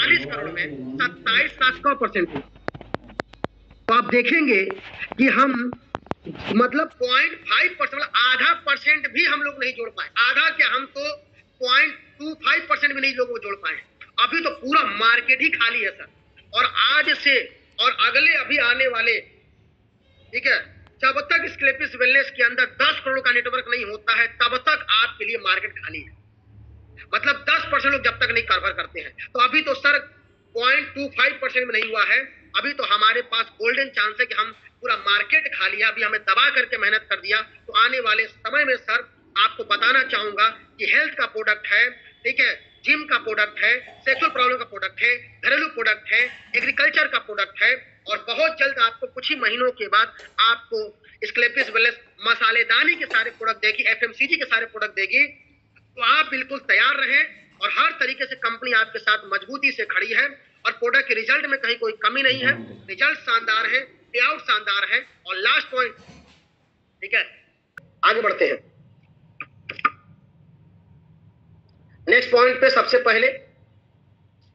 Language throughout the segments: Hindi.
40 करोड़ में 27,100% हुआ। तो आप देखेंगे कि हम मतलब 0.5%, आधा परसेंट भी हम लोग नहीं जोड़ पाए, आधा क्या, हम तो 0.25% भी नहीं लोगों को जोड़ पाए। अभी तो पूरा मार्केट ही खाली है सर। और आज से और अगले अभी आने वाले, ठीक है, जब तक स्क्लेपिस वेलनेस के अंदर 10 करोड़ का नेटवर्क नहीं होता है तब तक आपके लिए मार्केट खाली है। मतलब 10% लोग जब तक नहीं कवर करते हैं। तो अभी तो सर 0.25% में नहीं हुआ है। अभी तो हमारे पास गोल्डन चांस है कि हम पूरा मार्केट खाली है। अभी हमें दबा करके मेहनत कर दिया। तो आने वाले समय में सर आपको बताना चाहूंगा कि हेल्थ का प्रोडक्ट है, ठीक है, जिम का प्रोडक्ट है, सेक्सुअल प्रॉब्लम का प्रोडक्ट है, घरेलू प्रोडक्ट है, एग्रीकल्चर का प्रोडक्ट है, और बहुत जल्द आपको कुछ ही महीनों के बाद आपको स्क्लेपिस वेलनेस मसालेदानी के सारे प्रोडक्ट देगी, एफएमसीजी के सारे प्रोडक्ट देगी। तो आप बिल्कुल तैयार रहें और हर तरीके से कंपनी आपके साथ मजबूती से खड़ी है और प्रोडक्ट के रिजल्ट में कहीं कोई कमी नहीं है। रिजल्ट शानदार है, पे आउट शानदार है। और लास्ट पॉइंट, ठीक है, आगे बढ़ते हैं नेक्स्ट पॉइंट पे। सबसे पहले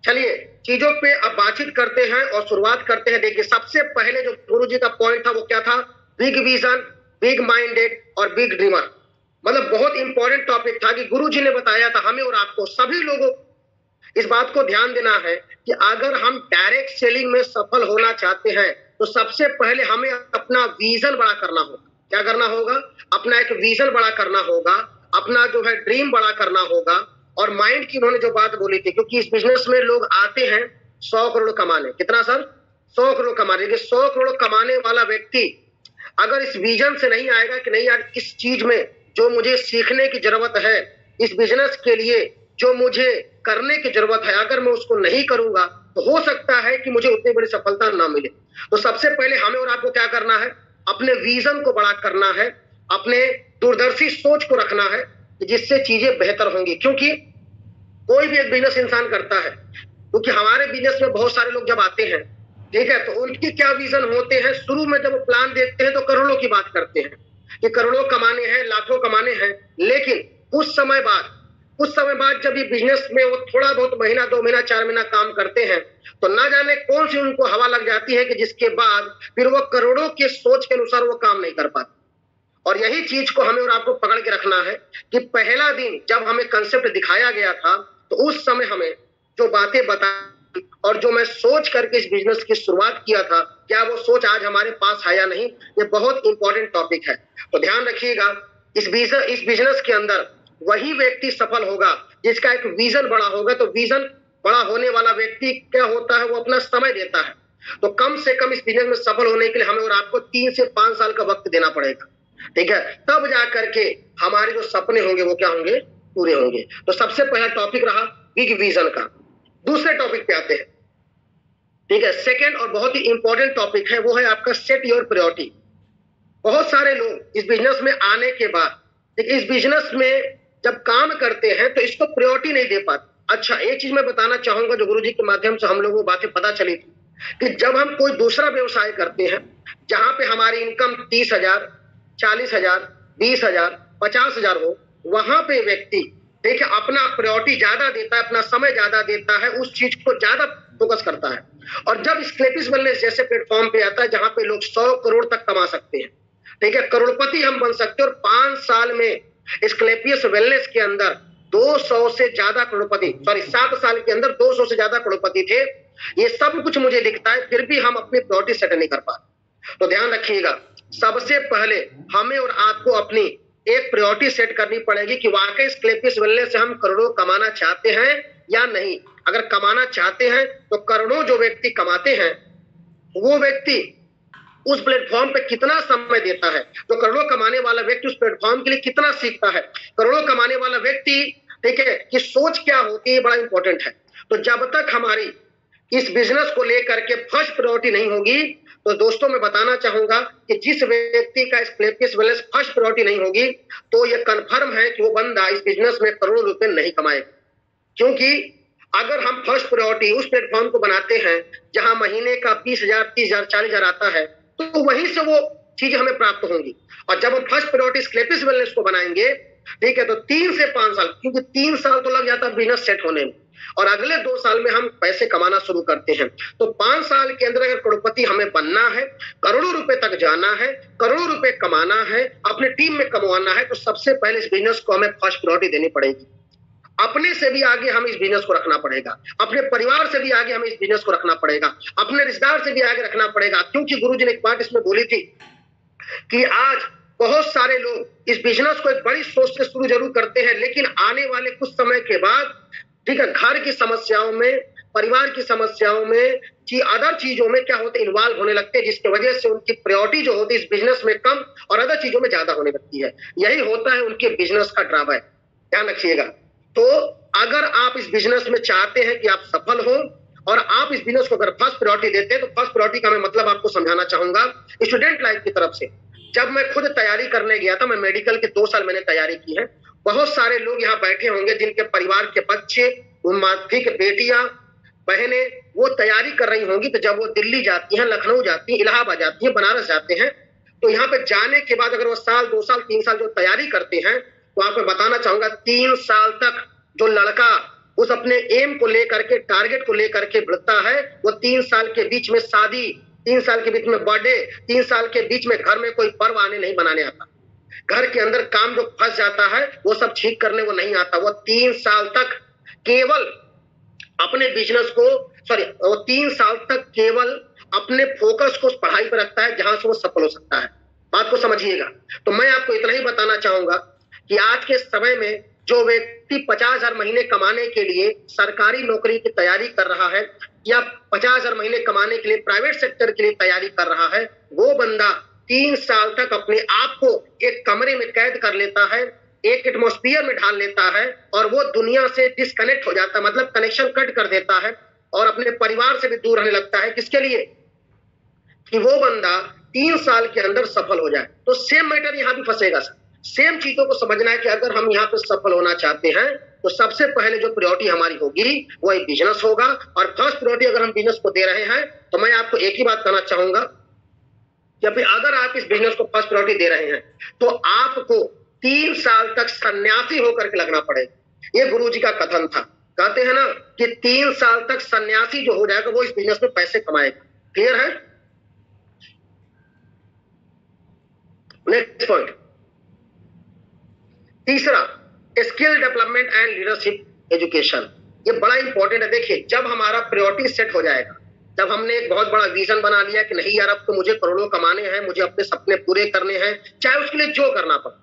चलिए चीजों पे अब बातचीत करते हैं और शुरुआत करते हैं। देखिए सबसे पहले जो गुरुजी का पॉइंट था वो क्या था, बिग विजन, बिग माइंडेड और बिग ड्रीमर। मतलब बहुत इंपॉर्टेंट टॉपिक था कि गुरुजी ने बताया था हमें और आपको सभी लोगों इस बात को ध्यान देना है कि अगर हम डायरेक्ट सेलिंग में सफल होना चाहते हैं तो सबसे पहले हमें अपना विजन बड़ा करना होगा। क्या करना होगा, अपना एक विजन बड़ा करना होगा, अपना जो है ड्रीम बड़ा करना होगा। और माइंड की उन्होंने जो बात बोली थी, क्योंकि इस बिजनेस में लोग आते हैं 100 करोड़ कमाने। कितना सर, 100 करोड़ कमाने। 100 करोड़ कमाने वाला व्यक्ति अगर इस विजन से नहीं आएगा कि नहीं यार इस चीज में जो मुझे सीखने की जरूरत है, इस बिजनेस के लिए जो मुझे करने की जरूरत है, अगर मैं उसको नहीं करूंगा तो हो सकता है कि मुझे उतनी बड़ी सफलता ना मिले। तो सबसे पहले हमें और आपको क्या करना है, अपने विजन को बड़ा करना है, अपने दूरदर्शी सोच को रखना है जिससे चीजें बेहतर होंगी। क्योंकि कोई भी एक बिजनेस इंसान करता है, क्योंकि हमारे बिजनेस में बहुत सारे लोग जब आते हैं, ठीक है, तो उनके क्या विजन होते हैं, शुरू में जब वो प्लान देखते हैं तो करोड़ों की बात करते हैं कि करोड़ों कमाने हैं, लाखों कमाने हैं। लेकिन कुछ समय बाद जब ये बिजनेस में वो थोड़ा बहुत महीना, 2 महीना, 4 महीना काम करते हैं तो ना जाने कौन सी उनको हवा लग जाती है कि जिसके बाद फिर वो करोड़ों के सोच के अनुसार वो काम नहीं कर पाते। और यही चीज को हमें और आपको पकड़ के रखना है कि पहला दिन जब हमें कंसेप्ट दिखाया गया था तो उस समय हमें जो बातें बताई और जो मैं सोच करके इस बिजनेस की शुरुआत किया था, क्या वो सोच आज हमारे पास है या नहीं, ये बहुत इंपॉर्टेंट टॉपिक है। तो ध्यान रखिएगा, इस बिजनेस के अंदर वही व्यक्ति सफल होगा जिसका एक विजन बड़ा होगा। तो विजन बड़ा होने वाला व्यक्ति क्या होता है, वो अपना समय देता है। तो कम से कम इस बिजनेस में सफल होने के लिए हमें और आपको 3 से 5 साल का वक्त देना पड़ेगा, ठीक है, तब जाकर के हमारे जो सपने होंगे वो क्या होंगे, पूरे होंगे। तो सबसे पहला टॉपिक रहा बिग विजन का। दूसरे टॉपिक पे आते हैं, ठीक है, सेकंड और बहुत ही इंपॉर्टेंट टॉपिक है, वो है आपका सेट योर प्रायोरिटी। बहुत सारे लोग इस बिजनेस में आने के बाद, इस बिजनेस में जब काम करते हैं तो इसको प्रायोरिटी नहीं दे पाते। अच्छा, एक चीज मैं बताना चाहूंगा जो गुरुजी के माध्यम से हम लोगों को बातें पता चली थी कि जब हम कोई दूसरा व्यवसाय करते हैं जहां पे हमारी इनकम 30,000, 40,000, 20,000, 50,000 हो, वहां पे व्यक्ति देखिए अपना प्रायोरिटी ज्यादा देता है, अपना समय ज्यादा देता है, उस चीज को ज्यादा फोकस करता है। और जब स्क्लेपिस वेलनेस जैसे प्लेटफॉर्म पे आता है जहां पे लोग 100 करोड़ तक कमा सकते हैं, ठीक है, करोड़पति हम बन सकते हैं। और 5 साल में स्क्लेपिस वेलनेस के अंदर 200 से ज्यादा करोड़पति, 7 साल के अंदर 200 से ज्यादा करोड़पति थे। ये सब कुछ मुझे दिखता है, फिर भी हम अपनी प्रायोरिटी सेट नहीं कर पाते। तो ध्यान रखिएगा, सबसे पहले हमें और आपको अपनी एक प्रायोरिटी सेट करनी पड़ेगी कि वाकई स्क्लेपिस वेलनेस से हम करोड़ों कमाना चाहते हैं या नहीं। अगर कमाना चाहते हैं तो करोड़ों जो व्यक्ति कमाते हैं वो व्यक्ति उस प्लेटफॉर्म पे कितना समय देता है, तो करोड़ों कमाने वाला व्यक्ति उस प्लेटफॉर्म के लिए कितना सीखता है, करोड़ों कमाने वाला व्यक्ति, ठीक है, कि सोच क्या होती है, बड़ा इंपॉर्टेंट है। तो जब तक हमारी इस बिजनेस को लेकर के फर्स्ट प्रायोरिटी नहीं होगी, तो दोस्तों मैं बताना चाहूंगा कि जिस व्यक्ति का स्क्लेपिस वेलनेस फर्स्ट प्रायोरिटी नहीं होगी तो ये कंफर्म है कि वो बंदा इस बिजनेस में करोड़ों रुपए नहीं कमाएगा। क्योंकि अगर हम फर्स्ट प्रायोरिटी उस प्लेटफॉर्म को बनाते हैं जहां महीने का 20,000, 30,000, 40,000 आता है तो वहीं से वो चीजें हमें प्राप्त होंगी। और जब हम फर्स्ट प्रायोरिटी स्क्लेपिस वेलनेस को बनाएंगे, ठीक है, तो 3 से 5 साल, क्योंकि 3 साल तो लग जाता है बिजनेस सेट होने में, और अगले 2 साल में हम पैसे कमाना शुरू करते हैं। तो 5 साल के अंदर अगर करोड़पति हमें बनना है, करोड़ों रुपए तक जाना है, करोड़ों रुपए कमाना है, अपने टीम में कमवाना है, तो सबसे पहले इस बिजनेस को हमें फर्स्ट प्रायोरिटी देनी पड़ेगी। अपने से भी आगे हमें इस बिजनेस को रखना पड़ेगा, अपने परिवार से भी आगे हमें इस बिजनेस को रखना पड़ेगा, अपने रिश्तेदार से भी आगे रखना पड़ेगा। क्योंकि गुरुजी ने एक बात इसमें बोली थी कि आज बहुत सारे लोग इस बिजनेस को एक बड़ी सोच से शुरू जरूर करते हैं, लेकिन आने वाले कुछ समय के बाद, ठीक है, घर की समस्याओं में, परिवार की समस्याओं में, अदर चीजों में क्या होते इन्वॉल्व होने लगते हैं, जिसकी वजह से उनकी प्रायोरिटी जो होती है इस बिजनेस में कम और अदर चीजों में ज्यादा होने लगती है। यही होता है उनके बिजनेस का ड्राबैक, ध्यान रखिएगा। तो अगर आप इस बिजनेस में चाहते हैं कि आप सफल हो और आप इस बिजनेस को अगर फर्स्ट प्रायोरिटी देते हैं, तो फर्स्ट प्रायोरिटी का मैं मतलब आपको समझाना चाहूंगा स्टूडेंट लाइफ की तरफ से। जब मैं खुद तैयारी करने गया था, मैं मेडिकल के 2 साल मैंने तैयारी की है, बहुत सारे लोग यहाँ बैठे होंगे जिनके परिवार के बच्चे, ठीक है, बेटियां, बहनें, वो तैयारी कर रही होंगी। तो जब वो दिल्ली जाती हैं, लखनऊ जाती हैं, इलाहाबाद जाती हैं, बनारस जाते हैं, तो यहाँ पे जाने के बाद अगर वो साल 2 साल 3 साल जो तैयारी करते हैं, तो आपको बताना चाहूंगा 3 साल तक जो लड़का उस अपने एम को लेकर के, टारगेट को लेकर के बढ़ता है, वो 3 साल के बीच में शादी, 3 साल के बीच में बर्थडे, 3 साल के बीच में घर में कोई पर्व आने नहीं बनाने आता, घर के अंदर काम जो फंस जाता है वो सब ठीक करने वो नहीं आता। वो 3 साल तक केवल अपने बिजनेस को, वो 3 साल तक केवल अपने फोकस को पढ़ाई पर रखता है, जहां से वो सफल हो सकता है। बात को समझिएगा। तो मैं आपको इतना ही बताना चाहूंगा कि आज के समय में जो व्यक्ति 50,000 महीने कमाने के लिए सरकारी नौकरी की तैयारी कर रहा है, या 50,000 महीने कमाने के लिए प्राइवेट सेक्टर के लिए तैयारी कर रहा है, वो बंदा 3 साल तक अपने आप को एक कमरे में कैद कर लेता है, एक एटमॉस्फेयर में ढाल लेता है, और वो दुनिया से डिस्कनेक्ट हो जाता है, मतलब कनेक्शन कट कर देता है, और अपने परिवार से भी दूर रहने लगता है। किसके लिए? कि वो बंदा 3 साल के अंदर सफल हो जाए। तो सेम मैटर यहां भी फंसेगा सर। सेम चीजों को समझना है कि अगर हम यहाँ पे सफल होना चाहते हैं, तो सबसे पहले जो प्रायोरिटी हमारी होगी वो एक बिजनेस होगा। और फर्स्ट प्रायोरिटी अगर हम बिजनेस को दे रहे हैं, तो मैं आपको एक ही बात कहना चाहूंगा कि अगर आप इस बिजनेस को फर्स्ट प्रायोरिटी दे रहे हैं, तो आपको 3 साल तक सन्यासी होकर के लगना पड़ेगा। ये गुरुजी का कथन था। कहते हैं ना कि 3 साल तक सन्यासी जो हो जाएगा वो इस बिजनेस में पैसे कमाएगा। क्लियर है? नेक्स्ट पॉइंट, तीसरा, skill development and leadership education. ये बड़ा इंपॉर्टेंट है। देखिए, जब हमारा प्रायोरिटी सेट हो जाएगा, जब हमने एक बहुत बड़ा विजन बना लिया कि नहीं यार अब तो मुझे करोड़ों कमाने हैं, मुझे अपने सपने पूरे करने हैं, चाहे उसके लिए जो करना पड़े,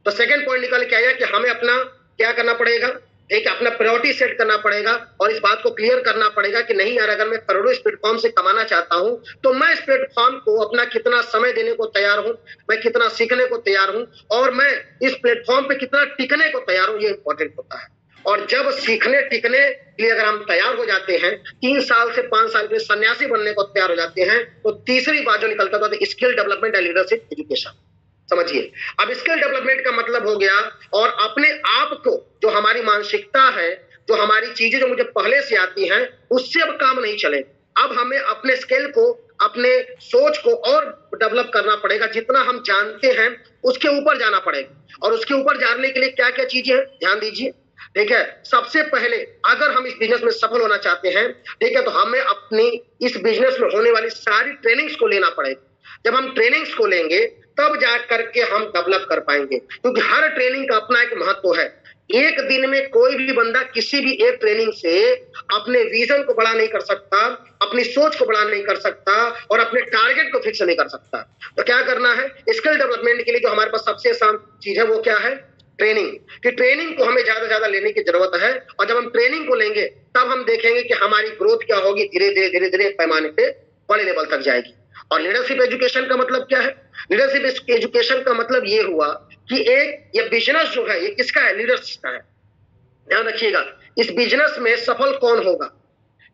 तो सेकंड पॉइंट निकल के आया कि हमें अपना क्या करना पड़ेगा, एक अपना प्रायोरिटी सेट करना पड़ेगा, और इस बात को क्लियर करना पड़ेगा कि नहीं यार अगर मैं करोड़ों इस प्लेटफॉर्म से कमाना चाहता हूं, तो मैं इस प्लेटफॉर्म को अपना कितना समय देने को तैयार हूं, मैं कितना सीखने को तैयार हूं, और मैं इस प्लेटफॉर्म पे कितना टिकने को तैयार हूं। ये इंपॉर्टेंट होता है। और जब सीखने टिकने के लिए अगर हम तैयार हो जाते हैं, 3 साल से 5 साल के सन्यासी बनने को तैयार हो जाते हैं, तो तीसरी बात जो निकलता था तो skill development and leadership education. समझिए, अब स्किल डेवलपमेंट का मतलब हो गया, और अपने आप को, जो हमारी मानसिकता है, जो हमारी चीजें जो मुझे पहले से आती हैं, उससे अब काम नहीं चले। अब हमें अपने स्किल को, अपने सोच को और डेवलप करना पड़ेगा। जितना हम जानते हैं उसके ऊपर जाना पड़ेगा। और उसके ऊपर जाने के लिए क्या क्या चीजें हैं, ध्यान दीजिए। ठीक है, सबसे पहले अगर हम इस बिजनेस में सफल होना चाहते हैं, ठीक है, तो हमें अपनी इस बिजनेस में होने वाली सारी ट्रेनिंग्स को लेना पड़ेगा। जब हम ट्रेनिंग्स को लेंगे तब जा करके हम डेवलप कर पाएंगे, क्योंकि हर ट्रेनिंग का अपना एक महत्व है। एक दिन में कोई भी बंदा किसी भी एक ट्रेनिंग से अपने विजन को बड़ा नहीं कर सकता, अपनी सोच को बड़ा नहीं कर सकता, और अपने टारगेट को फिक्स नहीं कर सकता। तो क्या करना है, स्किल डेवलपमेंट के लिए जो हमारे पास सबसे आसान चीज है वो क्या है, ट्रेनिंग। कि ट्रेनिंग को हमें ज्यादा ज्यादा लेने की जरूरत है। और जब हम ट्रेनिंग को लेंगे तब हम देखेंगे कि हमारी ग्रोथ क्या होगी, धीरे धीरे धीरे धीरे पैमाने पे बड़े लेवल तक जाएगी। और लीडरशिप एजुकेशन का मतलब क्या है? लीडरशिप एजुकेशन का मतलब ये हुआ कि ये बिजनेस जो है ये किसका है, लीडर्स का है। ध्यान रखिएगा, इस बिजनेस में सफल कौन होगा,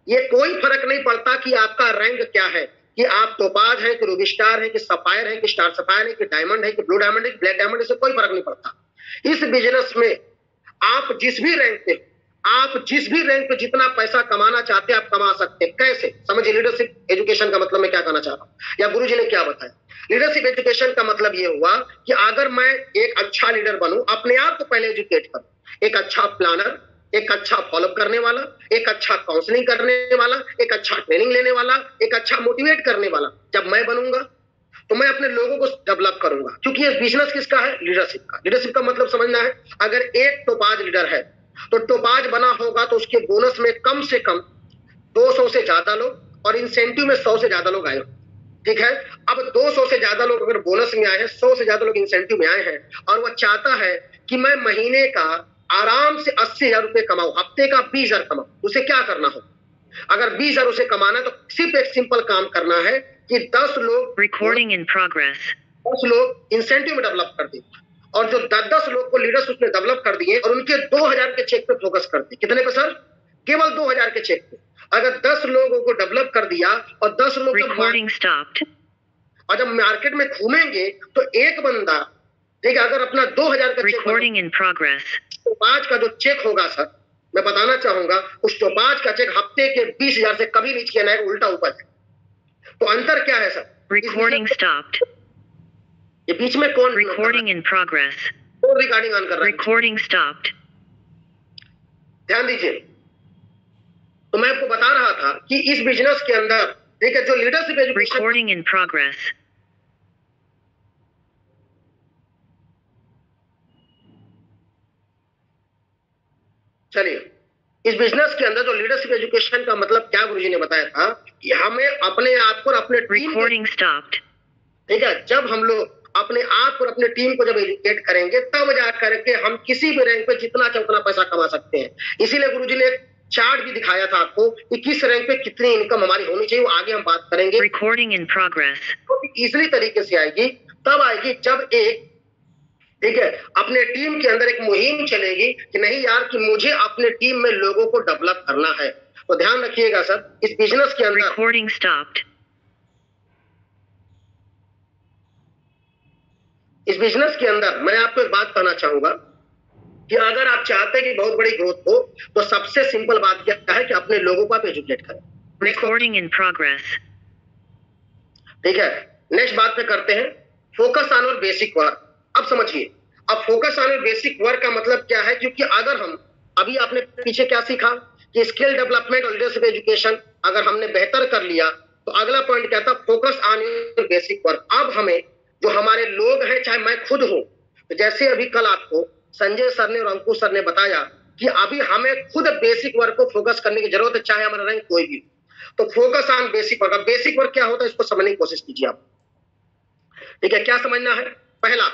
ये कोई फर्क नहीं पड़ता कि आपका रैंक क्या है, कि आप टोपाज है, कि रूबी स्टार है, कि सफायर है, कि स्टार सफायर है, कि डायमंड है, कि ब्लू डायमंड है, कि ब्लैक डायमंड है, इससे कोई फर्क नहीं पड़ता। इस बिजनेस में आप जिस भी रैंक पे, आप जिस भी रैंक पे जितना पैसा कमाना चाहते हैं आप कमा सकते हैं। कैसे? समझिए, लीडरशिप एजुकेशन का मतलब मैं क्या कहना चाह रहा हूं, या गुरुजी ने क्या बताया। लीडरशिप एजुकेशन का मतलब ये हुआ कि अगर मैं एक अच्छा लीडर बनूं, अपने आप को पहले एजुकेट करूं, एक अच्छा प्लानर, एक अच्छा फॉलोअप करने वाला, एक अच्छा काउंसलिंग करने वाला, एक अच्छा ट्रेनिंग लेने वाला, एक अच्छा मोटिवेट करने वाला जब मैं बनूंगा तो मैं अपने लोगों को डेवलप करूंगा। क्योंकि ये बिजनेस किसका है? लीडरशिप का। लीडरशिप का मतलब समझना है, अगर एक टोपाज लीडर है तो टोपाज बना होगा तो उसके बोनस में कम से कम 200 से ज्यादा लोग और इंसेंटिव में 100 से ज्यादा लोग आए। ठीक है, अब 200 से ज्यादा लोग अगर बोनस में आए हैं, 100 से ज्यादा लोग इंसेंटिव में आए हैं और वह चाहता है कि मैं महीने का आराम से 80,000 रुपए कमाऊं, हफ्ते का 20,000 कमाऊं, उसे क्या करना हो? अगर 20,000 उसे कमाना है तो सिर्फ एक सिंपल काम करना है कि 10 लोग Recording in progress. 10 लोग इंसेंटिव में डेवलप कर दिए और जो 10 लोग को लीडर्स उसने डेवलप कर दिए और उनके 2,000 के चेक पे फोकस कर दिए। कितने पे सर? केवल 2,000 के चेक पे। अगर 10 लोगों को डेवलप कर दिया और 10 लोग Recording stopped. और जब मार्केट में घूमेंगे तो एक बंदा, ठीक है, अगर अपना 2,000 का Recording in progress. टोपाज का जो चेक होगा सर, मैं बताना चाहूंगा उस टोपाज का चेक हफ्ते के 20,000 से कभी नीचे किया नहीं, उल्टा ऊपर है। तो अंतर क्या है सर? Recording stopped. ये बीच में कौन Recording in progress. कौन रिकॉर्डिंग ऑन कर रहा है? Recording stopped. ध्यान दीजिए, तो मैं आपको बता रहा था कि इस बिजनेस के अंदर, ठीक है, जो leadership education, Recording in progress. चलिए, इस बिजनेस के अंदर जो लीडरशिप एजुकेशन का मतलब क्या गुरुजी ने बताया था कि हमें अपने आप को और अपने टीम को, Recording stopped. ठीक है, जब हम लोग अपने आप और अपने टीम को जब एजुकेट करेंगे तब जा करके हम किसी भी रैंक पे जितना चाहे उतना पैसा कमा सकते हैं। इसीलिए गुरुजी ने एक चार्ट भी दिखाया था आपको कि किस रैंक पे कितनी इनकम हमारी होनी चाहिए, वो आगे हम बात करेंगे। Recording in progress. तो इजीली तरीके से आएगी, तब आएगी जब एक, ठीक है, अपने टीम के अंदर एक मुहिम चलेगी कि नहीं यार कि मुझे अपने टीम में लोगों को डेवलप करना है। तो ध्यान रखिएगा सर, इस बिजनेस के अंदर, Recording stopped. इस बिजनेस के अंदर मैं आपको एक बात कहना चाहूंगा कि अगर आप चाहते हैं कि बहुत बड़ी ग्रोथ हो तो सबसे सिंपल बात क्या है कि अपने लोगों को आप एजुकेट करें। Recording in progress. ठीक है, नेक्स्ट बात पे करते हैं, फोकस ऑन और बेसिक वर्क। अब समझिए, अब फोकस ऑन और बेसिक वर्क का मतलब क्या है? क्योंकि अगर हम, अभी आपने पीछे क्या सीखा कि स्किल डेवलपमेंट और लीडरशिप एजुकेशन अगर हमने बेहतर कर लिया तो अगला पॉइंट क्या था? Focus on your basic work. अब हमें जो हमारे लोग हैं, चाहे मैं खुद हूं, तो जैसे अभी कल आपको संजय सर ने और अंकुश सर ने बताया कि अभी हमें खुद बेसिक वर्क को फोकस करने की जरूरत है, चाहे हमारा रैंक कोई भी। तो फोकस ऑन बेसिक वर्क। अब बेसिक वर्क क्या होता है इसको समझने की कोशिश कीजिए आप। ठीक है, क्या समझना है? पहला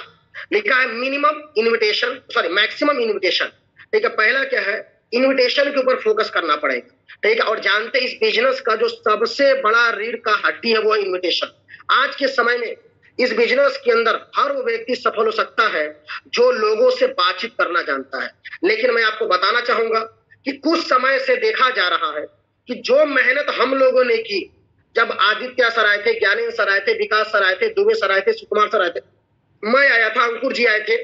लिखा है minimum invitation, sorry maximum invitation. ठीक है, पहला क्या है? इन्विटेशन के ऊपर फोकस करना पड़ेगा। ठीक है, और जानते इस बिजनेस का जो सबसे बड़ा रीढ़ का हड्डी है वो है इन्विटेशन। आज के समय में इस बिजनेस के अंदर हर वो व्यक्ति सफल हो सकता है जो लोगों से बातचीत करना जानता है। लेकिन मैं आपको बताना चाहूंगा कि कुछ समय से देखा जा रहा है कि जो मेहनत हम लोगों ने की, जब आदित्य सर आए थे, ज्ञानेंद्र सर आए थे, विकास सर आए थे, दुबे सर आए थे, सुकुमार सर आए थे, मैं आया था, अंकुर जी आए थे,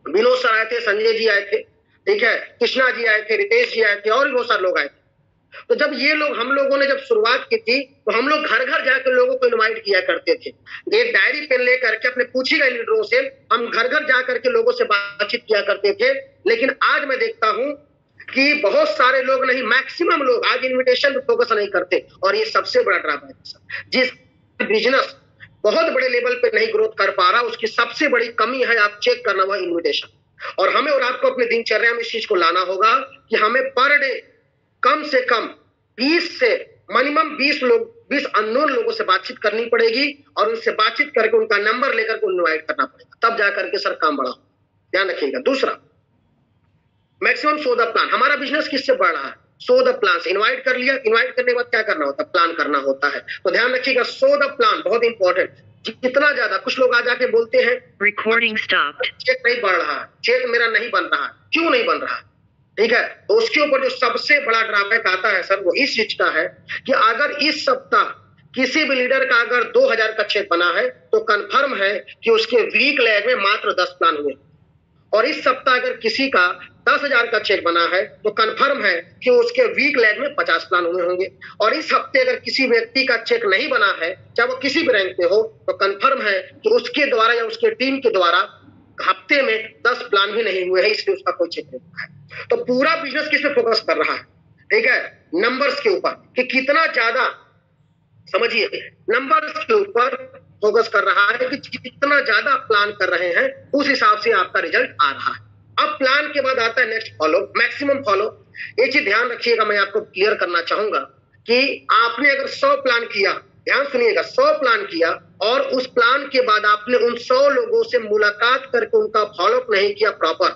विनोद सर आए थे, संजय जी आए थे, ठीक है, कृष्णा जी आए थे, रितेश जी आए थे और भी बहुत सारे लोग आए थे। तो जब ये लोग, हम लोगों ने जब शुरुआत की थी तो हम लोग घर घर जाकर लोगों को इनवाइट किया करते थे। एक डायरी पेन लेकर के अपने पूछी गए लीडरों से हम घर घर जाकर के लोगों से बातचीत किया करते थे। लेकिन आज मैं देखता हूं कि बहुत सारे लोग नहीं, मैक्सिमम लोग आज इन्विटेशन पे फोकस नहीं करते और ये सबसे बड़ा ड्राबैक है। जिस बिजनेस बहुत बड़े लेवल पे नहीं ग्रोथ कर पा रहा, उसकी सबसे बड़ी कमी है, आप चेक करना हुआ इन्विटेशन। और हमें और आपको अपने दिनचर्या में इस चीज को लाना होगा कि हमें पर डे कम से कम 20 से मिनिमम 20 अननोन लोगों से बातचीत करनी पड़ेगी और उनसे बातचीत करके उनका नंबर लेकर के इनवाइट करना पड़ेगा, तब जाकर के सर काम बढ़ा। ध्यान रखिएगा। दूसरा, मैक्सिमम सो द प्लान। हमारा बिजनेस किससे बढ़ रहा है? So the plan. इनवाइट कर लिया, इनवाइट करने के बाद क्या करना होता है? प्लान करना होता है। तो ध्यान रखिएगा, सो द प्लान बहुत इंपॉर्टेंट। जितना ज्यादा, कुछ लोग आ जाके बोलते हैं Recording stopped. चेक नहीं बढ़ रहा है, चेक मेरा नहीं बन रहा है, क्यों नहीं बन रहा है? ठीक है, तो उसके ऊपर जो सबसे बड़ा ड्रॉबैक आता है सर, वो इस चीज का है कि अगर इस सप्ताह किसी भी लीडर का अगर 2,000 का चेक बना है तो कंफर्म है कि उसके वीक लेग में मात्र 10 प्लान हुए। और इस सप्ताह अगर किसी का 10,000 का चेक बना है तो कंफर्म है कि उसके वीक लेग में 50 प्लान हुए होंगे। और इस हफ्ते अगर किसी व्यक्ति का चेक नहीं बना है, चाहे वो किसी भी रैंक पे हो, तो कंफर्म है कि उसके द्वारा या उसके टीम के द्वारा हफ्ते में 10 प्लान भी नहीं हुए हैं, इसलिए उसका कोई चेक नहीं हुआ है। तो पूरा बिजनेस किस पे फोकस कर रहा है, ठीक है, नंबर्स के ऊपर, कि कितना ज्यादा, समझिए, नंबर्स के ऊपर फोकस कर रहा है कि जितना ज्यादा प्लान कर रहे हैं उस हिसाब से आपका रिजल्ट आ रहा है। अब प्लान के बाद आता है नेक्स्ट फॉलो, मैक्सिमम फॉलो। ये चीज ध्यान रखिएगा, मैं आपको क्लियर करना चाहूंगा कि आपने अगर 100 प्लान किया, ध्यान सुनिएगा, 100 प्लान किया और उस प्लान के बाद आपने उन 100 लोगों से मुलाकात करके उनका फॉलोअप नहीं किया प्रॉपर,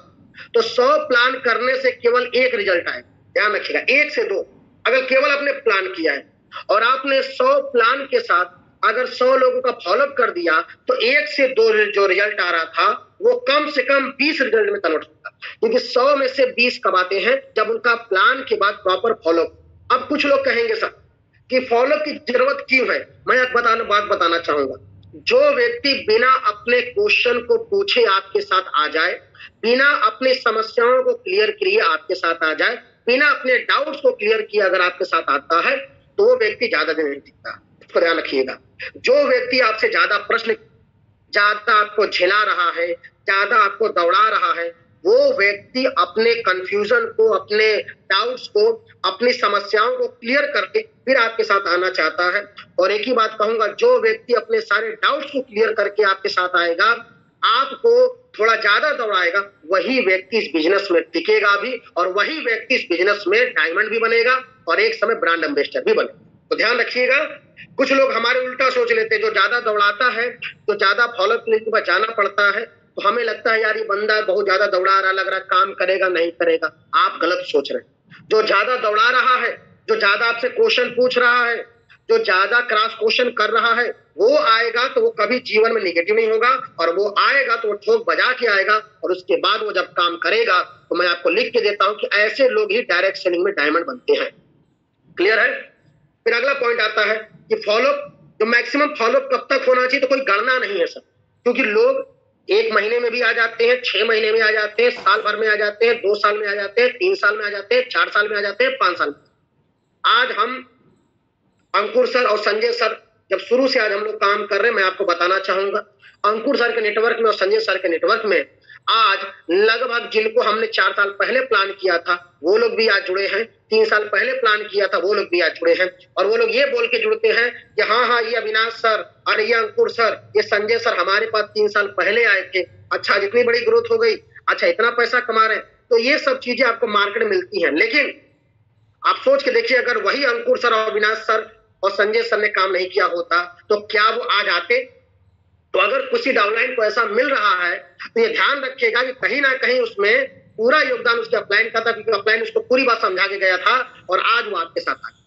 तो 100 प्लान करने से केवल एक रिजल्ट आए। ध्यान रखिएगा, 1 से 2। अगर केवल आपने प्लान किया है और आपने 100 प्लान के साथ अगर 100 लोगों का फॉलोअप कर दिया, तो 1 से 2 जो रिजल्ट आ रहा था वो कम से कम 20 रिजल्ट में कन्वर्ट होता, क्योंकि 100 में से 20 कब आते हैं, जब उनका प्लान के बाद प्रॉपर फॉलोअप। अब कुछ लोग कहेंगे सर कि फॉलोअप की जरूरत क्यों है, मैं एक बात बताना चाहूंगा। जो व्यक्ति बिना अपने क्वेश्चन को पूछे आपके साथ आ जाए, बिना अपनी समस्याओं को क्लियर किए आपके साथ आ जाए, बिना अपने डाउट्स को क्लियर किए अगर आपके साथ आता है, तो वो व्यक्ति ज्यादा दिन नहीं टिकता। इसको ध्यान रखिएगा। जो व्यक्ति आपसे ज्यादा प्रश्न, ज्यादा आपको झेला रहा है, ज्यादा आपको दौड़ा रहा है, वो व्यक्ति अपने कंफ्यूजन को, अपने डाउट्स को, अपनी समस्याओं को क्लियर करके फिर आपके साथ आना चाहता है। और एक ही बात कहूंगा, जो व्यक्ति अपने सारे डाउट्स को क्लियर करके आपके साथ आएगा, आपको थोड़ा ज्यादा दौड़ाएगा, वही व्यक्ति इस बिजनेस में टिकेगा भी, और वही व्यक्ति इस बिजनेस में डायमंड भी बनेगा और एक समय ब्रांड एम्बेसडर भी बनेगा। तो ध्यान रखिएगा। कुछ लोग हमारे उल्टा सोच लेते हैं, जो ज्यादा दौड़ाता है, जो ज्यादा फॉलोअप के बाद जाना पड़ता है, तो हमें लगता है यार ये बंदा बहुत ज्यादा दौड़ा रहा, लग रहा काम करेगा नहीं करेगा। आप गलत सोच रहे हैं। जो ज्यादा दौड़ा रहा है, जो ज्यादा आपसे क्वेश्चन पूछ रहा है, जो ज्यादा क्रॉस क्वेश्चन कर रहा है, वो आएगा तो वो कभी जीवन में निगेटिव नहीं होगा, और वो आएगा तो वो ठोक बजा के आएगा, और उसके बाद वो जब काम करेगा तो मैं आपको लिख के देता हूं कि ऐसे लोग ही डायरेक्ट सेलिंग में डायमंड बनते हैं। क्लियर है। फिर अगला पॉइंट आता है कि फॉलोअप, जो मैक्सिमम फॉलोअप कब तक होना चाहिए, तो कोई गणना नहीं है सर, क्योंकि लोग 1 महीने में भी आ जाते हैं, 6 महीने में आ जाते हैं, साल भर में आ जाते हैं, 2 साल में आ जाते हैं, 3 साल में आ जाते हैं, 4 साल में आ जाते हैं, 5 साल में। आज हम अंकुर सर और संजय सर, जब शुरू से आज हम लोग काम कर रहे हैं, मैं आपको बताना चाहूंगा, अंकुर सर के नेटवर्क में और संजय सर के नेटवर्क में आज लगभग जिनको हमने 4 साल पहले प्लान किया था वो लोग भी आज जुड़े हैं, 3 साल पहले प्लान किया था वो लोग भी आज जुड़े हैं, और वो लोग ये बोल के जुड़ते हैं कि हाँ ये अविनाश सर और ये अंकुर सर, ये संजय सर हमारे पास 3 साल पहले आए थे, अच्छा जितनी बड़ी ग्रोथ हो गई, अच्छा इतना पैसा कमा रहे हैं। तो ये सब चीजें आपको मार्केट में मिलती हैं, लेकिन आप सोच के देखिए, अगर वही अंकुर सर और अविनाश सर और संजय सर ने काम नहीं किया होता तो क्या वो आज आते? तो अगर किसी डाउनलाइन को ऐसा मिल रहा है तो ये ध्यान रखिएगा कि कहीं ना कहीं उसमें पूरा योगदान उसके अपलाइन का था, क्योंकि अपलाइन उसको पूरी बात समझा के गया था और आज वो आपके साथ आ गया।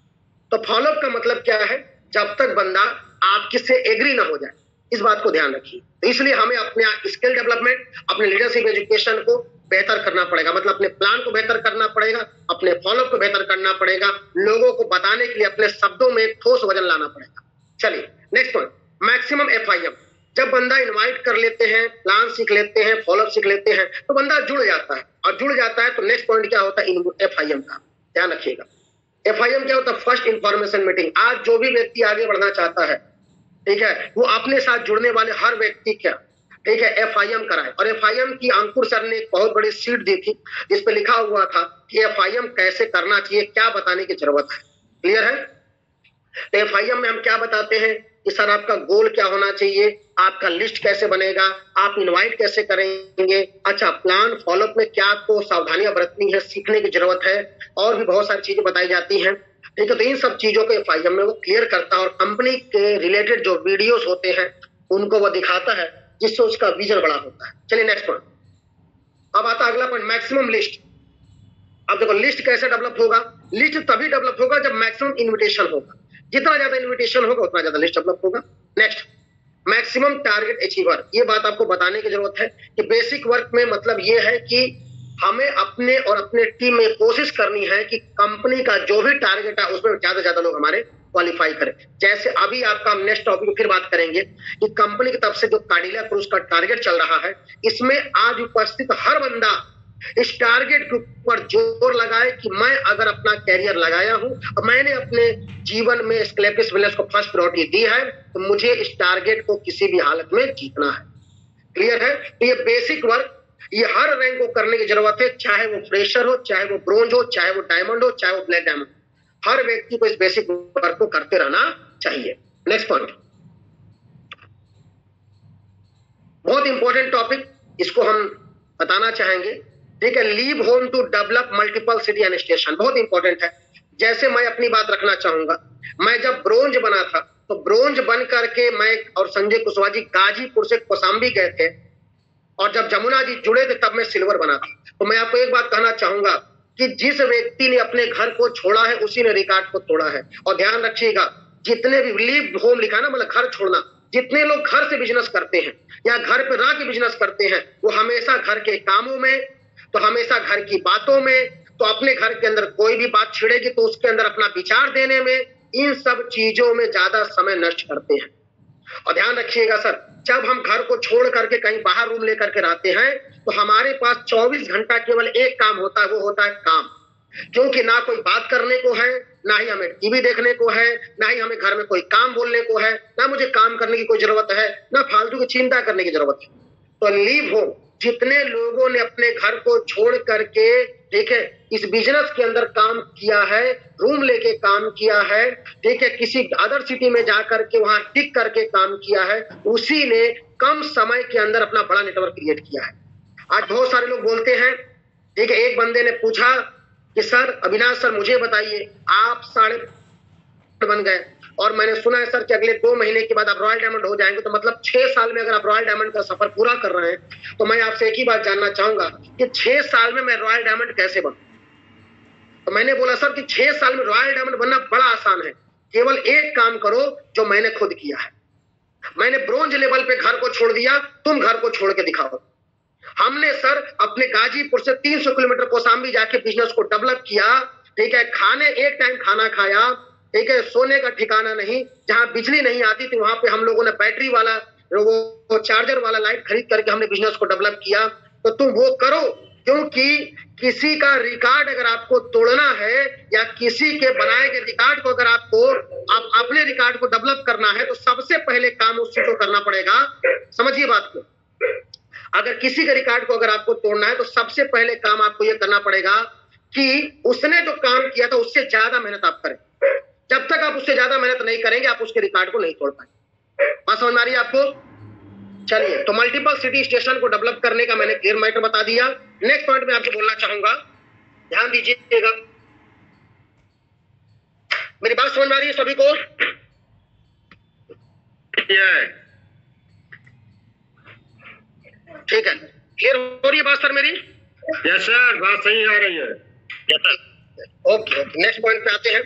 तो फॉलोअप का मतलब क्या है? जब तक बंदा आपके से एग्री ना हो जाए, इस बात को ध्यान रखिए। तो इसलिए हमें अपने स्किल डेवलपमेंट, अपने लीडरशिप एजुकेशन को बेहतर करना पड़ेगा, मतलब अपने प्लान को बेहतर करना पड़ेगा, अपने फॉलोअप को बेहतर करना पड़ेगा, लोगों को बताने के लिए अपने शब्दों में ठोस वजन लाना पड़ेगा। चलिए नेक्स्ट पॉइंट, मैक्सिमम FIM। जब बंदा इनवाइट कर लेते हैं, प्लान सीख लेते हैं, फॉलोअप सीख लेते हैं, तो बंदा जुड़ जाता है, और जुड़ जाता है तो नेक्स्ट पॉइंट क्या होता है? FIM का ध्यान रखिएगा। FIM क्या होता है? First information meeting. आज जो भी व्यक्ति आगे बढ़ना चाहता है, ठीक है, वो अपने साथ जुड़ने वाले हर व्यक्ति क्या, ठीक है, FIM कराए। और FIM की अंकुर सर ने एक बहुत बड़ी शीट दी थी जिसपे लिखा हुआ था कि FIM कैसे करना चाहिए, क्या बताने की जरूरत है। क्लियर है? तो FIM में हम क्या बताते हैं कि सर आपका गोल क्या होना चाहिए, आपका लिस्ट कैसे बनेगा, आप इनवाइट कैसे करेंगे, अच्छा प्लान फॉलोअप में क्या आपको सावधानियां बरतनी है, सीखने की जरूरत है, और भी बहुत सारी चीजें बताई जाती हैं। ठीक है, तो इन सब चीजों को FIM में वो क्लियर करता है, और कंपनी के रिलेटेड जो वीडियोस होते हैं उनको वो दिखाता है, जिससे उसका विजन बड़ा होता है। चलिए नेक्स्ट पॉइंट। अब आता है अगला पॉइंट, मैक्सिमम लिस्ट। अब देखो लिस्ट कैसे डेवलप होगा? लिस्ट तभी डेवलप होगा जब मैक्सिमम इन्विटेशन होगा। जितना ज्यादा इन्विटेशन होगा उतना ज्यादा लिस्ट डेवलप होगा। Next, maximum target achiever. ये बात आपको बताने की जरूरत है कि बेसिक वर्क में मतलब ये है कि हमें अपने और अपने टीम में कोशिश करनी है कि कंपनी का जो भी टारगेट है उसमें ज्यादा से ज्यादा लोग हमारे क्वालिफाई करें। जैसे अभी आपका हम नेक्स्ट टॉपिक फिर बात करेंगे कि कंपनी की तरफ से जो कार्डिला क्रूज का टारगेट चल रहा है, इसमें आज उपस्थित हर बंदा इस टारगेट के ऊपर जोर लगाए कि मैं अगर अपना कैरियर लगाया हूं और मैंने अपने जीवन में स्कैलपिस बिजनेस को फर्स्ट प्रायोरिटी दी है, तो मुझे इस टारगेट को किसी भी हालत में जीतना है। क्लियर है? तो ये बेसिक वर्क ये हर रैंक को करने की जरूरत है, चाहे वो फ्रेशर हो, चाहे वो ब्रोंज हो, चाहे वो डायमंड हो, चाहे वो ब्लैक डायमंड। हर व्यक्ति को इस बेसिक वर्क को करते रहना चाहिए। नेक्स्ट पॉइंट, बहुत इंपॉर्टेंट टॉपिक, इसको हम बताना चाहेंगे, ठीक है। Leave home to develop multiple city and station, बहुत इंपॉर्टेंट है। जैसे मैं अपनी बात रखना चाहूंगा, मैं जब ब्रोंज बना था तो ब्रोंज बन करके मैं और संजय कुशवाहा जी गाजीपुर से कौशाम्बी गए थे, और जब जमुना जी जुड़े थे तब मैं सिल्वर बना था। तो मैं आपको एक बात कहना चाहूंगा कि जिस व्यक्ति ने अपने घर को छोड़ा है उसी ने रिकॉर्ड को तोड़ा है। और ध्यान रखिएगा, जितने भी लीव होम लिखा ना, मतलब घर छोड़ना, जितने लोग घर से बिजनेस करते हैं या घर पे रह के बिजनेस करते हैं, वो हमेशा घर के कामों में, तो हमेशा घर की बातों में, तो अपने घर के अंदर कोई भी बात छिड़ेगी तो उसके अंदर अपना विचार देने में, इन सब चीजों में ज्यादा समय नष्ट करते हैं। और ध्यान रखिएगा सर, जब हम घर को छोड़ करके कहीं बाहर रूम लेकर के रहते हैं तो हमारे पास 24 घंटा केवल एक काम होता है, वो होता है काम। क्योंकि ना कोई बात करने को है, ना ही हमें टीवी देखने को है, ना ही हमें घर में कोई काम बोलने को है, ना मुझे काम करने की कोई जरूरत है, ना फालतू की चिंता करने की जरूरत है। तो लीव होम, जितने लोगों ने अपने घर को छोड़ करके, ठीक है, इस बिजनेस के अंदर काम किया है, रूम लेके काम किया है, ठीक है, किसी अदर सिटी में जाकर के वहां टिक करके काम किया है, उसी ने कम समय के अंदर अपना बड़ा नेटवर्क क्रिएट किया है। आज बहुत सारे लोग बोलते हैं, ठीक है, एक बंदे ने पूछा कि सर अविनाश सर मुझे बताइए, आप 5.5 बन गए और मैंने सुना है सर कि अगले 2 महीने के बाद आप रॉयल डायमंड हो जाएंगे, तो मतलब 6 साल में अगर आप रॉयल डायमंड का सफर पूरा कर रहे हैं, तो मैं आपसे एक ही बात जानना चाहूंगा कि 6 साल में मैं रॉयल डायमंड कैसे बनूं? तो मैंने बोला सर कि 6 साल में रॉयल डायमंड बनना बड़ा आसान है, केवल एक काम करो जो मैंने खुद किया है। मैंने ब्रोंज लेवल पे घर को छोड़ दिया, तुम घर को छोड़ के दिखाओ। हमने सर अपने गाजीपुर से 300 किलोमीटर कौशाम्बी जाके बिजनेस को डेवलप किया, ठीक है, खाने एक टाइम खाना खाया, ठीक है, सोने का ठिकाना नहीं, जहां बिजली नहीं आती थी वहां पे हम लोगों ने बैटरी वाला वो चार्जर वाला लाइट खरीद करके हमने बिजनेस को डेवलप किया। तो तुम वो करो, क्योंकि किसी का रिकॉर्ड अगर आपको तोड़ना है या किसी के बनाए गए रिकॉर्ड को अगर आपको अपने रिकॉर्ड को डेवलप करना है, तो सबसे पहले काम उस चीज को करना पड़ेगा। समझिए बात को, अगर किसी के रिकॉर्ड को अगर आपको तोड़ना है तो सबसे पहले काम आपको यह करना पड़ेगा कि उसने जो काम किया था उससे ज्यादा मेहनत आप करें। जब तक आप उससे ज्यादा मेहनत नहीं करेंगे आप उसके रिकॉर्ड को नहीं तोड़ पाएंगे। बात समझ में आ रही है आपको? चलिए, तो मल्टीपल सिटी स्टेशन को डेवलप करने का मैंने क्लियर मैटर बता दिया। नेक्स्ट पॉइंट में आपको बोलना चाहूंगा, ध्यान दीजिएगा, मेरी बात समझ में आ रही है सभी को? ठीक है, क्लियर हो रही है बात सर मेरी? यस सर, बात सही आ रही है। ओके, नेक्स्ट पॉइंट पे आते हैं।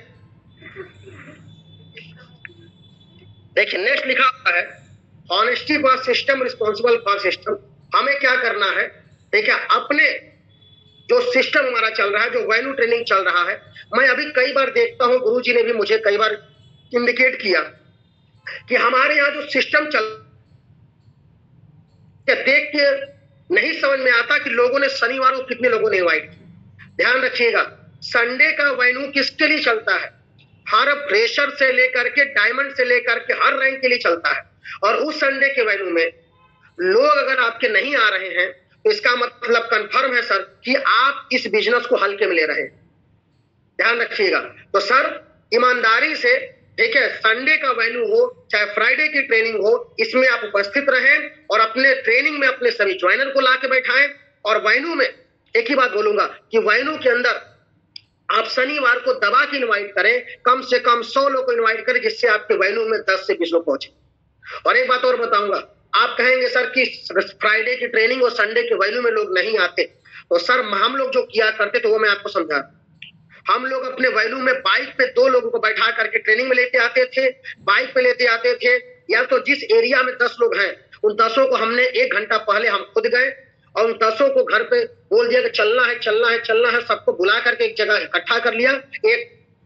देखिए नेक्स्ट लिखा हुआ है honesty for system, responsible for system. हमें क्या करना है, ठीक है, अपने जो सिस्टम हमारा चल रहा है, जो वैल्यू ट्रेनिंग चल रहा है, मैं अभी कई बार देखता हूं, गुरुजी ने भी मुझे कई बार इंडिकेट किया कि हमारे यहाँ जो सिस्टम चल देख के नहीं समझ में आता कि लोगों ने शनिवार को कितने लोगों ने इनवाइट किया। ध्यान रखिएगा, संडे का वेन्यू किसके लिए चलता है? हर फ्रेशर से लेकर के डायमंड से लेकर के हर रैंक के लिए चलता है। और उस संडे के वेन्यू में लोग अगर आपके नहीं आ रहे हैं तो इसका मतलब कंफर्म है सर कि आप इस बिजनेस को हल्के में ले रहे हैं। ध्यान रखिएगा। तो सर ईमानदारी से, ठीक है, संडे का वेन्यू हो चाहे फ्राइडे की ट्रेनिंग हो, इसमें आप उपस्थित रहें और अपने ट्रेनिंग में अपने सभी ज्वाइनर को ला के बैठाएं। और वेन्यू में एक ही बात बोलूंगा कि वेन्यू के अंदर आप शनिवार को दबा के इनवाइट करें, कम से कम 100 लोग को इनवाइट करें, जिससे आपके वेन्यू में 10 से 20 लोग पहुंचे। और एक बात और बताऊंगा, आप कहेंगे सर कि फ्राइडे की ट्रेनिंग और संडे के वेन्यू में लोग नहीं आते, तो सर हम लोग जो किया करते तो वो मैं आपको समझा। हम लोग अपने वेन्यू में बाइक पे 2 लोगों को बैठा करके ट्रेनिंग में लेते आते थे, बाइक पे लेते आते थे, या तो जिस एरिया में 10 लोग हैं उन 10 को हमने 1 घंटा पहले हम खुद गए और उन 10 को घर पे बोल दिया कि चलना है चलना है चलना है, सबको बुला करके एक जगह इकट्ठा कर लिया, एक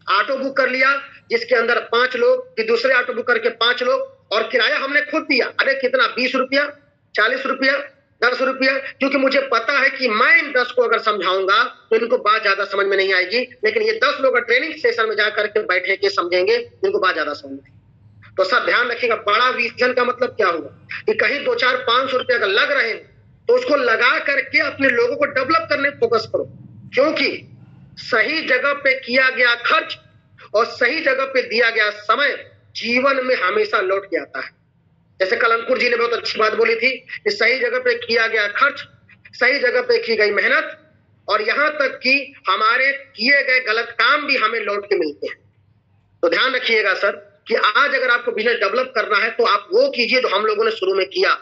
ऑटो बुक कर लिया जिसके अंदर 5 लोग, फिर दूसरे ऑटो बुक करके 5 लोग, और किराया हमने खुद दिया। अरे कितना, 20 रुपया, 40 रुपया, 10 रुपया, क्योंकि मुझे पता है कि मैं इन 10 को अगर समझाऊंगा तो इनको बात ज्यादा समझ में नहीं आएगी, लेकिन ये 10 लोग ट्रेनिंग सेशन में जाकर के बैठे के समझेंगे, इनको बात ज्यादा समझ में। तो सर ध्यान रखिएगा, बड़ा विजन का मतलब क्या हुआ कि कहीं 2-4-500 रुपए अगर लग रहे हैं तो उसको लगा करके अपने लोगों को डेवलप करने फोकस करो, क्योंकि सही जगह पे किया गया खर्च और सही जगह पे दिया गया समय जीवन में हमेशा लौट के आता है। जैसे कल अंकुर जी ने बहुत अच्छी बात बोली थी कि सही जगह पे किया गया खर्च, सही जगह पे की गई मेहनत और यहां तक कि हमारे किए गए गलत काम भी हमें लौट के मिलते हैं। तो ध्यान रखिएगा सर कि आज अगर आपको बिजनेस डेवलप करना है तो आप वो कीजिए जो हम लोगों ने शुरू में किया।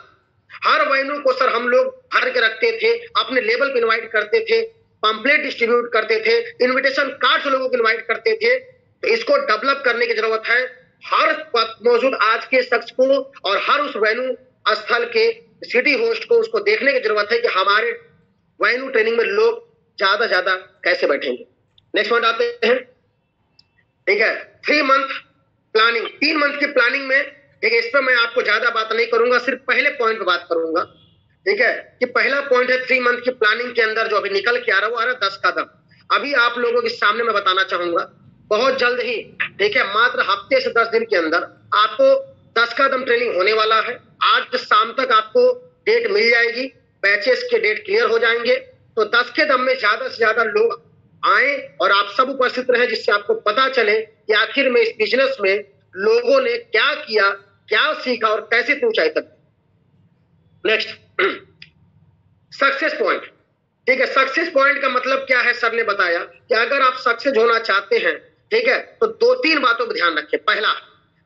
हर वेन्यू को सर हम लोग भर के रखते थे, अपने लेवल पे इनवाइट करते थे, पंपलेट डिस्ट्रीब्यूट करते थे, इनविटेशन कार्ड से लोगों को इनवाइट करते थे। तो इसको डेवलप करने की जरूरत है हर मौजूद आज के शख्स को और हर उस वेन्यू स्थल के सिटी होस्ट को उसको देखने की जरूरत है कि हमारे वेन्यू ट्रेनिंग में लोग ज्यादा कैसे बैठेंगे। नेक्स्ट पॉइंट आते हैं, ठीक है, 3 मंथ प्लानिंग, 3 मंथ की प्लानिंग में, ठीक है, इस पर मैं आपको ज्यादा बात नहीं करूंगा, सिर्फ पहले पॉइंट पे बात करूंगा, ठीक है, कि पहला पॉइंट है 3 मंथ की प्लानिंग के अंदर जो अभी निकल के आ रहा है वो आ रहा है 10 कदम। अभी आप लोगों के सामने मैं बताना चाहूंगा बहुत जल्द ही, ठीक है, मात्र हफ्ते से 10 दिन के अंदर आपको 10 कदम ट्रेनिंग होने वाला है। आज शाम तक आपको डेट मिल जाएगी, बैचेस के डेट क्लियर हो जाएंगे। तो 10 कदम में ज्यादा से ज्यादा लोग आए और आप सब उपस्थित रहे, जिससे आपको पता चले कि आखिर में इस बिजनेस में लोगों ने क्या किया, क्या सीखा और कैसे ऊंचाई तक। नेक्स्ट, सक्सेस पॉइंट, ठीक है, सक्सेस पॉइंट का मतलब क्या है सर ने बताया कि अगर आप सक्सेस होना चाहते हैं, ठीक है, तो 2-3 बातों को ध्यान रखें। पहला,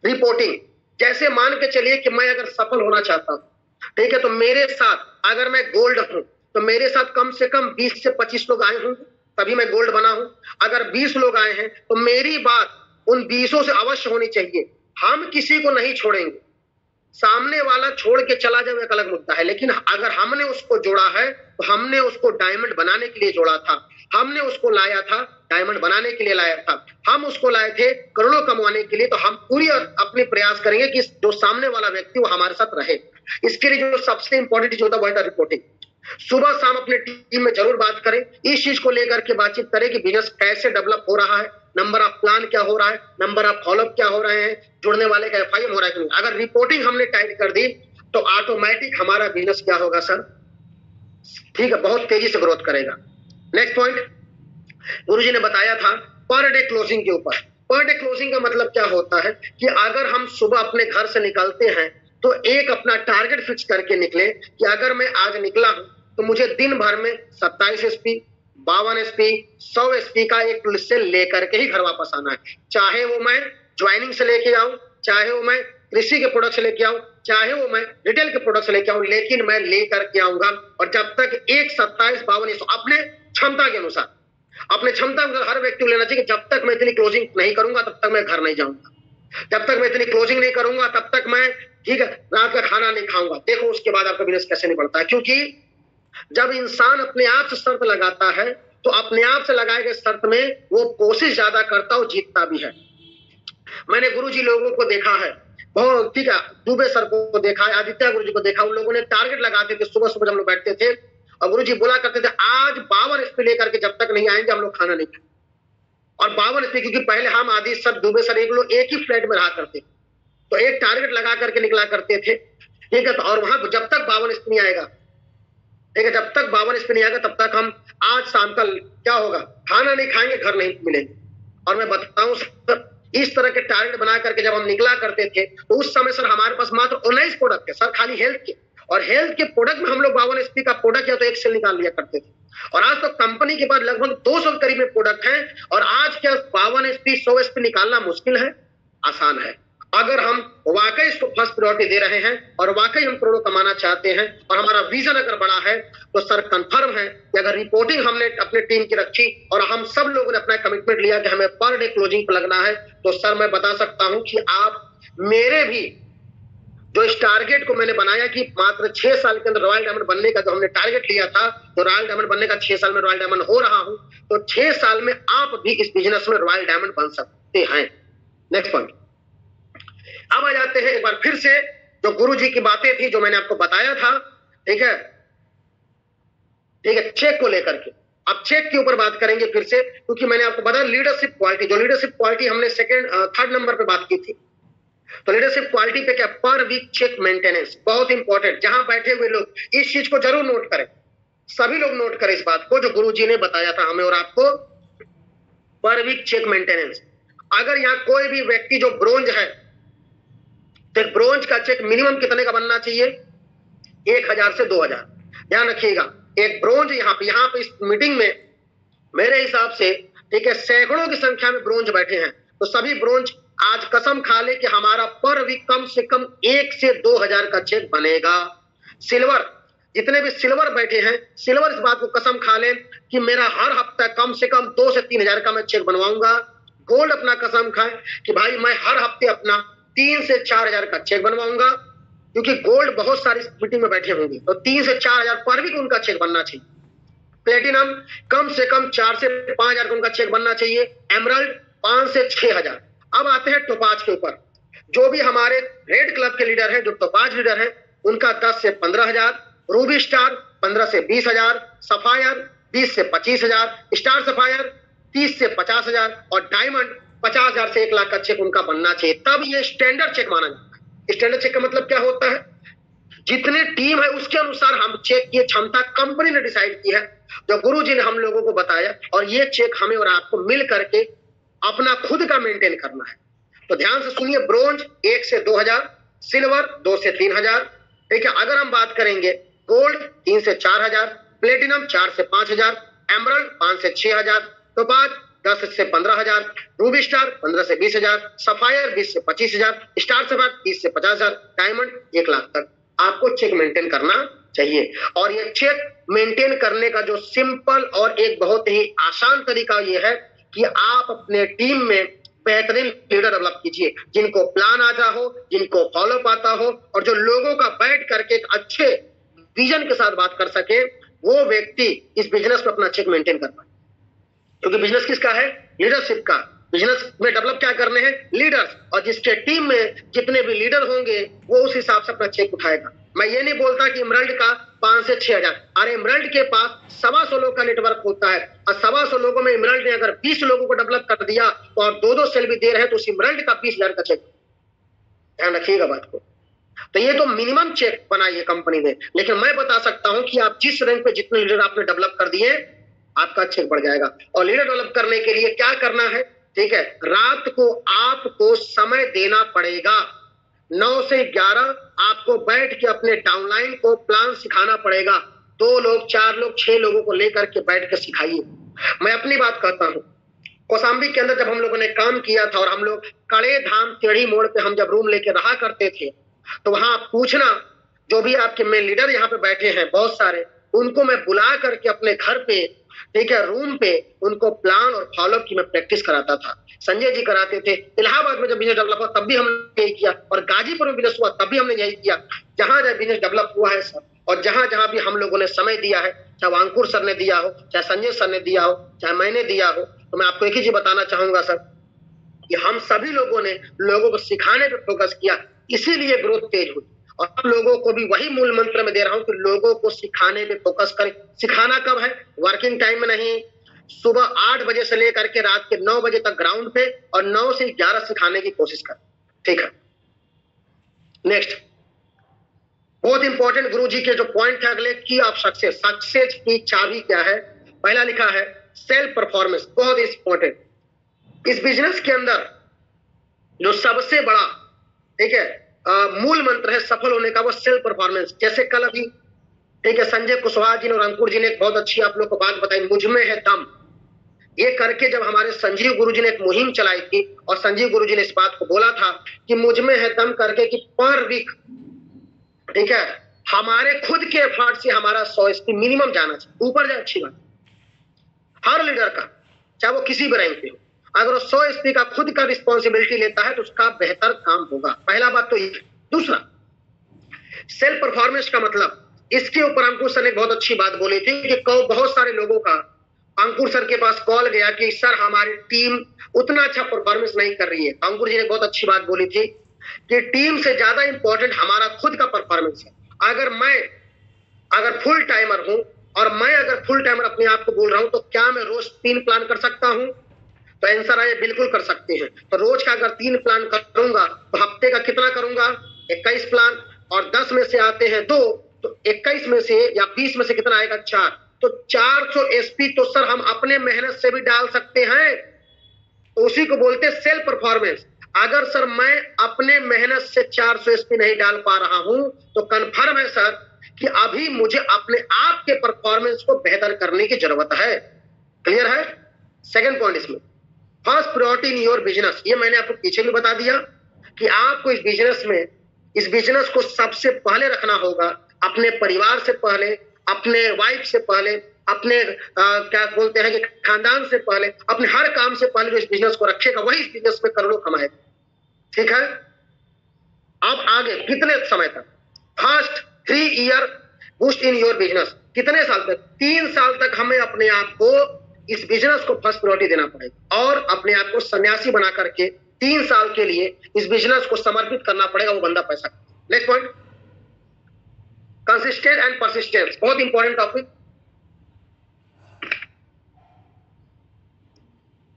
रिपोर्टिंग। जैसे मान के चलिए कि मैं अगर सफल होना चाहता हूं, ठीक है, तो मेरे साथ अगर मैं गोल्ड हूं तो मेरे साथ कम से कम 20 से 25 लोग आए होंगे तभी मैं गोल्ड बना हूं। अगर 20 लोग आए हैं तो मेरी बात उन 20 से अवश्य होनी चाहिए। हम किसी को नहीं छोड़ेंगे, सामने वाला छोड़ के चला जाए एक अलग मुद्दा है, लेकिन अगर हमने उसको जोड़ा है तो हमने उसको डायमंड बनाने के लिए जोड़ा था, हमने उसको लाया था डायमंड बनाने के लिए लाया था, हम उसको लाए थे करोड़ों कमाने के लिए। तो हम पूरी अपने प्रयास करेंगे कि जो सामने वाला व्यक्ति वो हमारे साथ रहे। इसके लिए जो सबसे इंपॉर्टेंट चीज होता है वो है रिपोर्टिंग। सुबह शाम अपने टीम में जरूर बात करें, इस चीज को लेकर के बातचीत करें कि बिजनेस कैसे डेवलप हो रहा है, नंबर ऑफ प्लान क्या हो रहा है, नंबर ऑफ फॉलोअप क्या हो रहे हैं, जुड़ने वाले का एफआईएम हो रहा है कि नहीं। अगर रिपोर्टिंग हमने टाइट कर दी तो ऑटोमेटिक हमारा बिजनेस क्या होगा सर, ठीक है, बहुत तेजी से ग्रोथ करेगा। नेक्स्ट पॉइंट, गुरुजी ने बताया था पर डे क्लोजिंग के ऊपर। पर डे क्लोजिंग का मतलब क्या होता है कि अगर हम सुबह अपने घर से निकलते हैं तो एक अपना टारगेट फिक्स करके निकले कि अगर मैं आज निकला हूं तो मुझे दिन भर में 27 एसपी, 52 एसपी, 100 एसपी का एक लिस्ट लेकर के ही घर वापस आना है। चाहे वो मैं ज्वाइनिंग से लेके आऊं, चाहे वो मैं कृषि के प्रोडक्ट से लेके आऊं, चाहे वो मैं रिटेल के प्रोडक्ट से लेके आऊं, लेकिन मैं लेकर के आऊंगा। और जब तक एक 27, 52 अपने क्षमता के अनुसार, अपने क्षमता अनुसार हर व्यक्ति को लेना चाहिए कि जब तक मैं इतनी क्लोजिंग नहीं करूंगा तब तक मैं घर नहीं जाऊंगा, जब तक मैं इतनी क्लोजिंग नहीं करूंगा तब तक मैं, ठीक है, रात का खाना नहीं खाऊंगा। देखो उसके बाद आपका बिजनेस कैसे नहीं बढ़ता है, क्योंकि जब इंसान अपने आप से शर्त लगाता है तो अपने आप से लगाए गए शर्त में वो कोशिश ज्यादा करता और जीतता भी है। मैंने गुरुजी लोगों को देखा है बहुत, ठीक है, दुबे सर को देखा है, आदित्य गुरुजी को देखा, उन लोगों ने टारगेट लगाते थे। सुबह सुबह हम लोग बैठते थे और गुरुजी बोला करते थे आज 52 एसपी लेकर के जब तक नहीं आएंगे हम लोग खाना नहीं खाएंगे। और 52 एसपी, क्योंकि पहले हम आदित्य सर, दुबे सर एक लोग एक ही फ्लैट में रहा करते, तो एक टारगेट लगा करके निकला करते थे, ठीक है, तो और वहां जब तक 52 एसपी नहीं आएगा, ठीक है, जब तक 52 एसपी नहीं आएगा तब तक हम आज शाम का क्या होगा, खाना नहीं खाएंगे, घर नहीं मिलेंगे। और मैं बताऊं सर, इस तरह के टारगेट बना करके जब हम निकला करते थे तो उस समय सर हमारे पास मात्र 19 प्रोडक्ट थे सर, खाली हेल्थ के, और हेल्थ के प्रोडक्ट में हम लोग 52 एसपी का प्रोडक्ट या तो एक सेल निकाल लिया करते थे। और आज तो कंपनी के पास लगभग 200 के करीब में प्रोडक्ट है, और आज क्या 52 एसपी 100 एसपी निकालना मुश्किल है, आसान है। अगर हम वाकई इसको फर्स्ट प्रायोरिटी दे रहे हैं और वाकई हम करोड़ों कमाना चाहते हैं और हमारा विजन अगर बड़ा है तो सर कंफर्म है कि अगर रिपोर्टिंग हमने अपने टीम की रखी और हम सब लोगों ने अपना कमिटमेंट लिया कि हमें पर डे क्लोजिंग पर लगना है, तो सर मैं बता सकता हूं कि आप मेरे भी जो इस टारगेट को मैंने बनाया कि मात्र 6 साल के अंदर रॉयल डायमंड बनने का जो हमने टारगेट लिया था, तो रॉयल डायमंड बनने का 6 साल में रॉयल डायमंड हो रहा हूं, तो 6 साल में आप भी इस बिजनेस में रॉयल डायमंड बन सकते हैं। नेक्स्ट पॉइंट, अब आ जाते हैं एक बार फिर से जो गुरुजी की बातें थी जो मैंने आपको बताया था, ठीक है, ठीक है, चेक को लेकर के। अब चेक के ऊपर बात करेंगे फिर से, क्योंकि मैंने आपको बताया लीडरशिप क्वालिटी, जो लीडरशिप क्वालिटी हमने थर्ड नंबर पे बात की थी, तो लीडरशिप क्वालिटी पे क्या, पर वीक चेक मेंटेनेंस, बहुत इंपॉर्टेंट। जहां बैठे हुए लोग इस चीज को जरूर नोट करें, सभी लोग नोट करें इस बात को जो गुरुजी ने बताया था हमें और आपको, पर वीक चेक मेंटेनेंस। अगर यहाँ कोई भी व्यक्ति जो ब्रोंज है, तो एक ब्रोंज का चेक मिनिमम कितने का बनना चाहिए, 1000 से 2000। ध्यान रखिएगा, एक ब्रोंज यहाँ पे इस मीटिंग में मेरे हिसाब से, ठीक है, सैकड़ों की संख्या में ब्रोंज बैठे हैं। तो सभी ब्रोंज आज कसम खा ले कि हमारा पर वीक कम से कम 1 से 2000 का चेक बनेगा। सिल्वर, जितने भी सिल्वर बैठे हैं, सिल्वर इस बात को कसम खा ले कि मेरा हर हफ्ता कम से कम 2 से 3000 का मैं चेक बनवाऊंगा। गोल्ड अपना कसम खाए कि भाई मैं हर हफ्ते अपना 3 से 4000 का चेक बनवाऊंगा, क्योंकि गोल्ड बहुत सारी मीटिंग में बैठे होंगे, तो 3 से 4000 पर वीक उनका चेक बनना चाहिए। प्लेटिनम कम से कम 4 से 5000 का उनका चेक बनना चाहिए। एमराल्ड 5 से 6000। अब आते हैं टोपाज के ऊपर। जो भी हमारे रेड क्लब के लीडर हैं, जो टोपाज लीडर हैं, उनका 10 से 15000, रूबी स्टार 15 से 20000, सफायर 20 से 25000, स्टार सफायर 30 से 50000 और डायमंड 50000 से 1 लाख का चेक उनका बनना चाहिए। तब ये स्टैंडर्ड चेक माना जाता है। स्टैंडर्ड चेक का मतलब क्या होता है, जितने टीम है उसके अनुसार हम चेक की क्षमता कंपनी ने डिसाइड की है, जो गुरुजी ने हम लोगों को बताया, और ये चेक हमें और आपको मिल करके अपना खुद का मेंटेन करना है। तो ध्यान से सुनिए, ब्रोंज 1 से 2000, सिल्वर 2 से 3000, ठीक है। अगर हम बात करेंगे गोल्ड 3 से 4000, प्लेटिनम 4 से 5000, एमराल्ड 5 से 6000, टोपाज 10 से 15000, रूबी स्टार 15 से 20000, सफायर 20 से 25000, स्टार सफायर 30 से 50000, डायमंड 1 लाख तक आपको चेक मेंटेन करना चाहिए। और ये चेक मेंटेन करने का जो सिंपल और एक बहुत ही आसान तरीका ये है कि आप अपने टीम में बेहतरीन लीडर डेवलप कीजिए, जिनको प्लान आता हो, जिनको फॉलो पाता हो, और जो लोगों का बैठ करके एक अच्छे विजन के साथ बात कर सके, वो व्यक्ति इस बिजनेस में अपना चेक मेंटेन कर पाए। क्योंकि बिजनेस किसका है, लीडरशिप का। बिजनेस में डेवलप क्या करने हैं, लीडर्स, और जिसके टीम में जितने भी लीडर होंगे वो उस हिसाब से अपना चेक उठाएगा। मैं ये नहीं बोलता कि इमराल्ड का 5 से 6000, अरे इमराल्ड के पास 125 लोगों का नेटवर्क होता है, और 125 लोगों में इमराल्ड ने अगर 20 लोगों को डेवलप कर दिया तो और 2-2 सेल भी दे रहे हैं, तो उस इमराल्ड का 20000 का चेक। ध्यान रखिएगा बात को। तो ये तो मिनिमम चेक बनाइए कंपनी ने, लेकिन मैं बता सकता हूं कि आप जिस रैंक पे जितने लीडर आपने डेवलप कर दिए, आपका चेक बढ़ जाएगा। और लीडर डेवलप करने के लिए क्या करना है, ठीक है, रात को आपको समय देना पड़ेगा। 9 से 11 आपको बैठ के अपने डाउनलाइन को प्लान सिखाना पड़ेगा। 2 लोग, 4 लोग, 6 लोगों को लेकर के बैठ के सिखाइए। मैं अपनी बात कहता हूं, कौशाम्बी के अंदर जब हम लोगों ने काम किया था और हम लोग कड़े धाम टेढ़ी मोड़ पे हम जब रूम लेके रहा करते थे, तो वहां आप पूछना, जो भी आपके मेन लीडर यहाँ पे बैठे हैं बहुत सारे, उनको मैं बुला करके अपने घर पे, ठीक है, रूम पे उनको प्लान और फॉलो की मैं प्रैक्टिस कराता था। संजय जी कराते थे। इलाहाबाद में जब बिजनेस डेवलप हुआ तब भी हमने यही किया, और गाजीपुर में बिजनेस हुआ तब भी हमने यही किया। जहां जहां बिजनेस डेवलप हुआ है सर, और जहां जहां भी हम लोगों ने समय दिया है, चाहे अंकुर सर ने दिया हो, चाहे संजय सर ने दिया हो, चाहे मैंने दिया हो, तो मैं आपको एक ही चीज बताना चाहूंगा सर, कि हम सभी लोगों ने लोगों को सिखाने पर फोकस किया, इसीलिए ग्रोथ तेज हुई। और आप लोगों को भी वही मूल मंत्र में दे रहा हूं कि लोगों को सिखाने पे फोकस करें। सिखाना कब है, वर्किंग टाइम में नहीं, सुबह 8 बजे से लेकर के रात के 9 बजे तक ग्राउंड पे, और 9 से 11 सिखाने की कोशिश करें, ठीक है। नेक्स्ट, बहुत इंपॉर्टेंट गुरुजी के जो पॉइंट थे अगले, की ऑफ सक्सेस। सक्सेस की चाबी क्या है, पहला लिखा है सेल्फ परफॉर्मेंस, बहुत इंपॉर्टेंट। इस बिजनेस के अंदर जो सबसे बड़ा, ठीक है, मूल मंत्र है सफल होने का, वो सेल्फ परफॉर्मेंस। जैसे कल अभी, ठीक है, संजय कुशवाहा जी ने और अंकुर जी ने एक बहुत अच्छी आप लोग को बात बताई, मुझ में है दम। ये करके जब हमारे संजीव गुरुजी ने एक मुहिम चलाई थी, और संजीव गुरुजी ने इस बात को बोला था कि मुझ में है दम करके, कि पर वीक, ठीक है, हमारे खुद के एफर्ट से हमारा 100 SP मिनिमम जाना चाहिए, ऊपर जाए अच्छी बात। हर लीडर का, चाहे वो किसी भी रैंक पे हो, अगर वो 100 SP का खुद का रिस्पॉन्सिबिलिटी लेता है तो उसका बेहतर काम होगा। पहला बात तो ये। दूसरा, सेल्फ परफॉर्मेंस का मतलब, इसके ऊपर अंकुर सर ने बहुत अच्छी बात बोली थी कि बहुत सारे लोगों का अंकुर सर के पास कॉल गया कि सर हमारी टीम उतना अच्छा परफॉर्मेंस नहीं कर रही है। अंकुर जी ने बहुत अच्छी बात बोली थी कि टीम से ज्यादा इंपॉर्टेंट हमारा खुद का परफॉर्मेंस है। अगर फुल टाइमर हूं, और मैं अगर फुल टाइमर अपने आप को बोल रहा हूं, तो क्या मैं रोज 3 प्लान कर सकता हूं? तो आंसर है बिल्कुल कर सकते हैं। तो रोज का अगर 3 प्लान करूंगा तो हफ्ते हफ्ते का कितना करूंगा, 21 प्लान, और 10 में से आते हैं 2, तो 21 में से या 20 में से कितना आएगा, 4। तो 400 एसपी तो सर हम अपने मेहनत से भी डाल सकते हैं, तो उसी को बोलते हैं सेल्फ परफॉर्मेंस। अगर सर मैं अपने मेहनत से 400 एसपी नहीं डाल पा रहा हूं तो कंफर्म है सर कि अभी मुझे अपने आप के परफॉर्मेंस को बेहतर करने की जरूरत है। क्लियर है? सेकंड पॉइंट इसमें, first priority in your business, ये मैंने आपको पीछे भी बता दिया कि आपको इस बिजनेस को सबसे पहले रखना होगा, अपने परिवार से पहले, अपने वाइफ से पहले, अपने क्या बोलते हैं कि खानदान से पहले, अपने हर काम से पहले जो इस बिजनेस को रखेगा वही इस बिजनेस में करोड़ों कमाएगा। ठीक है? अब आगे कितने समय तक, first 3 year boost in your business, कितने साल तक, 3 साल तक हमें अपने आप को इस बिजनेस को फर्स्ट प्रायोरिटी देना पड़ेगा और अपने आप को सन्यासी बना करके 3 साल के लिए इस बिजनेस को समर्पित करना पड़ेगा, वो बंदा पैसा। Next point, consistent and persistence, बहुत इंपॉर्टेंट टॉपिक।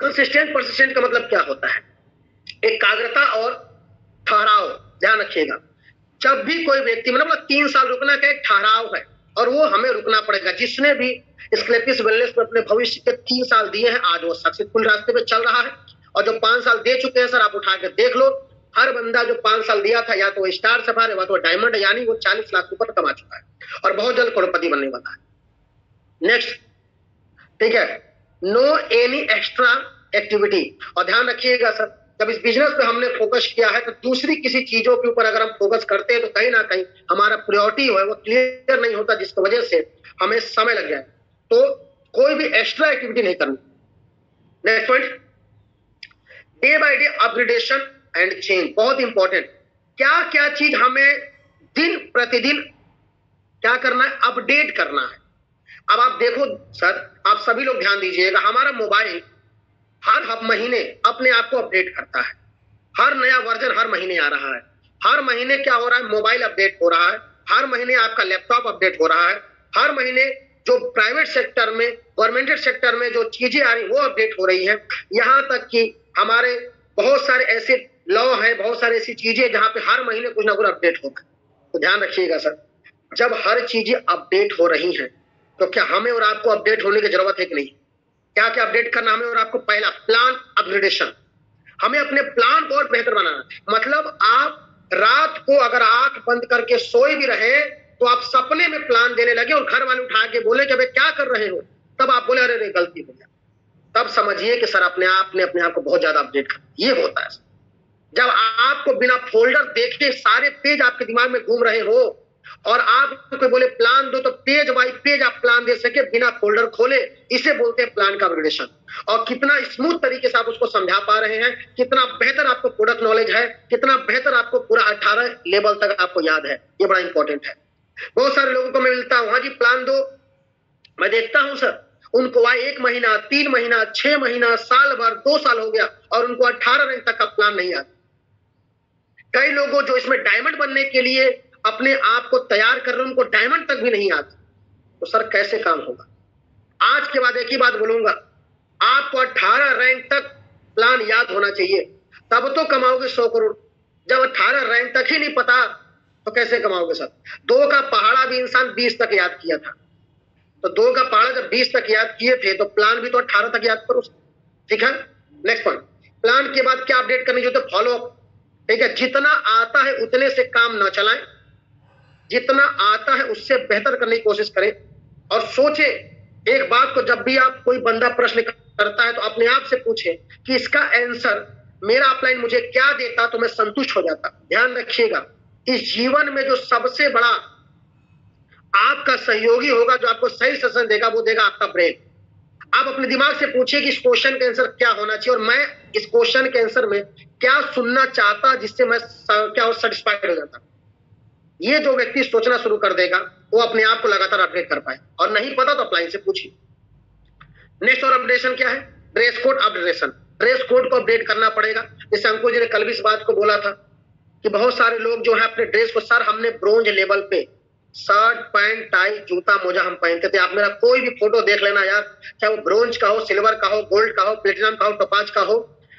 कंसिस्टेंट परसिस्टेंट का मतलब क्या होता है, एकाग्रता और ठहराव। ध्यान रखिएगा, जब भी कोई व्यक्ति, मतलब 3 साल रुकना का एक ठहराव है और वो हमें रुकना पड़ेगा। जिसने भी स्क्लेपिस वेलनेस में अपने भविष्य के 3 साल दिए हैं, आज वो सक्सेसफुल रास्ते पे चल रहा है, और जो 5 साल दे चुके हैं सर, आप उठा के देख लो, हर बंदा जो 5 साल दिया था, या तो वो स्टार सफार है, या तो डायमंड है, यानी वो 40 लाख ऊपर कमा चुका है और बहुत जल्द करोड़पति बनने वाला है। नेक्स्ट, ठीक है, नो एनी एक्स्ट्रा एक्टिविटी। और ध्यान रखिएगा सर, जब इस बिजनेस पे हमने फोकस किया है तो दूसरी किसी चीजों के ऊपर अगर हम फोकस करते हैं तो कहीं ना कहीं हमारा प्रायोरिटी है वो क्लियर नहीं होता, जिसकी वजह से हमें समय लग जाए। तो कोई भी एक्स्ट्रा एक्टिविटी नहीं करनी। Next point, day by day upgradation and change, बहुत इंपॉर्टेंट। क्या क्या चीज हमें दिन प्रतिदिन क्या करना है, अपडेट करना है। अब आप देखो सर, आप सभी लोग ध्यान दीजिएगा, हमारा मोबाइल हर महीने अपने आप को अपडेट करता है, हर नया वर्जन हर महीने आ रहा है, हर महीने क्या हो रहा है, मोबाइल अपडेट हो रहा है, हर महीने आपका लैपटॉप अपडेट हो रहा है, हर महीने जो प्राइवेट सेक्टर में, गवर्नमेंटेड सेक्टर में जो चीजें आ रही वो अपडेट हो रही है। यहाँ तक कि हमारे बहुत सारे ऐसे लॉ है, बहुत सारी ऐसी चीजें जहां पे हर महीने कुछ ना कुछ अपडेट होता है। तो ध्यान रखिएगा सर, जब हर चीजें अपडेट हो रही हैं तो क्या हमें और आपको अपडेट होने की जरूरत है कि नहीं? क्या क्या अपडेट करना हमें और आपको? पहला, प्लान अपग्रेडेशन, हमें अपने प्लान को और बेहतर बनाना। मतलब आप रात को अगर आंख बंद करके सोए भी रहे तो आप सपने में प्लान देने लगे और घर वाले उठा के बोले कि अबे क्या कर रहे हो, तब आप बोले अरे गलती हो गया, तब समझिए कि सर अपने आप ने अपने आप को बहुत ज्यादा अपडेट कर। ये होता है जब आपको बिना फोल्डर देखे सारे पेज आपके दिमाग में घूम रहे हो और आप कोई बोले प्लान दो तो पेज बाय पेज आप प्लान दे सके बिना फोल्डर खोले, इसे बोलते हैं प्लान का अपग्रेडेशन। और कितना स्मूथ तरीके से आप उसको समझा पा रहे हैं, कितना बेहतर आपको प्रोडक्ट नॉलेज है, कितना बेहतर आपको पूरा 18 लेवल तक आपको याद है, ये बड़ा इंपॉर्टेंट है। बहुत सारे लोगों को मैं मिलता हूं, हाँ जी प्लान दो, मैं देखता हूं सर उनको 1 महीना, 3 महीना, 6 महीना, साल भर, 2 साल हो गया और उनको 18 रैंक तक का प्लान नहीं आता। कई लोगों जो इसमें डायमंड बनने के लिए अपने आप को तैयार कर रहे हैं, उनको डायमंड तक भी नहीं आता। तो सर कैसे काम होगा? आज के बाद एक ही बात बोलूंगा, आपको 18 रैंक तक प्लान याद होना चाहिए, तब तो कमाओगे 100 करोड़। जब 18 रैंक तक ही नहीं पता तो कैसे कमाओगे सर? 2 का पहाड़ा भी इंसान 20 तक याद किया था, तो 2 का पहाड़ा जब 20 तक याद किए थे तो प्लान भी तो 18 तक याद करो। ठीक है, नेक्स्ट पॉइंट, प्लान के बाद क्या अपडेट करनी चाहिए? Follow up. ठीक है, जितना आता है उतने से काम ना चलाएं, जितना आता है उससे बेहतर करने की कोशिश करें। और सोचे एक बात को, जब भी आप कोई बंदा प्रश्न करता है तो अपने आप से पूछे कि इसका आंसर मेरा अपलाइन मुझे क्या देता तो मैं संतुष्ट हो जाता। ध्यान रखिएगा, इस जीवन में जो सबसे बड़ा आपका सहयोगी होगा, जो आपको सही सजेशन देगा, वो देगा आपका ब्रेन। आप अपने दिमाग से पूछिए कि इस क्वेश्चन का आंसर क्या होना चाहिए और मैं इस क्वेश्चन के आंसर में क्या सुनना चाहता जिससे मैं क्या सेटिस्फाइड हो जाता। ये जो व्यक्ति सोचना शुरू कर देगा वो अपने आप को लगातार अपडेट कर पाए, और नहीं पता तो अपलाइन से पूछिए। नेक्स्ट और अपडेशन क्या है? Dress code updation. Dress code को अपडेट करना पड़ेगा। जैसे अंकुर जी ने कल भी इस बात को बोला था कि बहुत सारे लोग जो है अपने ड्रेस को, सर हमने ब्रोंज लेवल पे शर्ट, पैंट, टाई, जूता, मोजा हम पहनते थे। आप मेरा कोई भी फोटो देख लेना यार, चाहे वो ब्रोंज का हो, सिल्वर का हो, गोल्ड का हो, प्लेटिनम का हो, टोपाज का हो,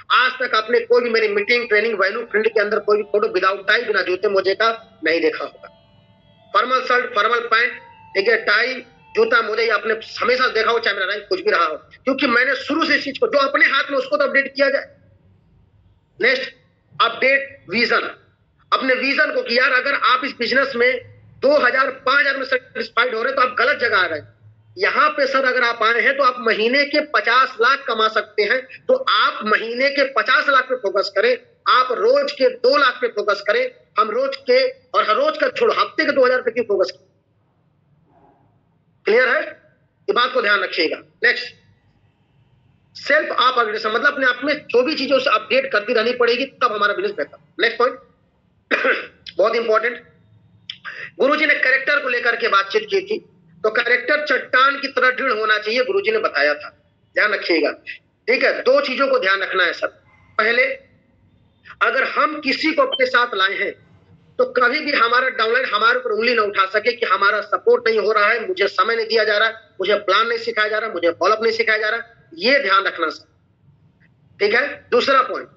आज तक आपने कोई भी मेरी मीटिंग ट्रेनिंग वैल्यू फील्ड के अंदर कोई भी फोटो विदाउट टाई बिना जूते मोजे का नहीं देखा होगा। फॉर्मल शर्ट फॉर्मल पैंट, ठीक है, टाई जूता मोजे आपने हमेशा देखा हो, चाहे मेरा रैंक कुछ भी रहा हो, क्योंकि मैंने शुरू से इस चीज को जो अपने हाथ में उसको तो अपडेट किया जाए। Next, update vision. अपने विजन को कि यार अगर आप इस बिजनेस में 2000 5000 में सेटिस्फाइड हो रहे तो आप गलत जगह आ गए। यहाँ पे सर अगर आप आए हैं तो आप महीने के 50 लाख कमा सकते हैं, तो आप महीने के 50 लाख पे फोकस करें, आप रोज के 2 लाख पे फोकस करें। हम रोज के और हर रोज का छोड़ो, हफ्ते के 2000 पे क्यों फोकस करें? क्लियर है? ये बात को ध्यान रखिएगा। नेक्स्ट, सेल्फ आप अपडेशन, मतलब अपने आप में जो भी चीजों से अपडेट करती रहनी पड़ेगी, तब हमारा बिजनेस बेहतर। नेक्स्ट पॉइंट बहुत इंपॉर्टेंट, गुरुजी ने कैरेक्टर को लेकर के बातचीत की थी, तो कैरेक्टर चट्टान की तरह दृढ़ होना चाहिए, गुरुजी ने बताया था, ध्यान रखिएगा। ठीक है, 2 चीजों को ध्यान रखना है सर। पहले, अगर हम किसी को अपने साथ लाए हैं तो कभी भी हमारा डाउनलाइन हमारे ऊपर उंगली न उठा सके कि हमारा सपोर्ट नहीं हो रहा है, मुझे समय नहीं दिया जा रहा, मुझे प्लान नहीं सिखाया जा रहा, मुझे फॉलोअप नहीं सिखाया जा रहा, ये ध्यान रखना सर। ठीक है, दूसरा पॉइंट,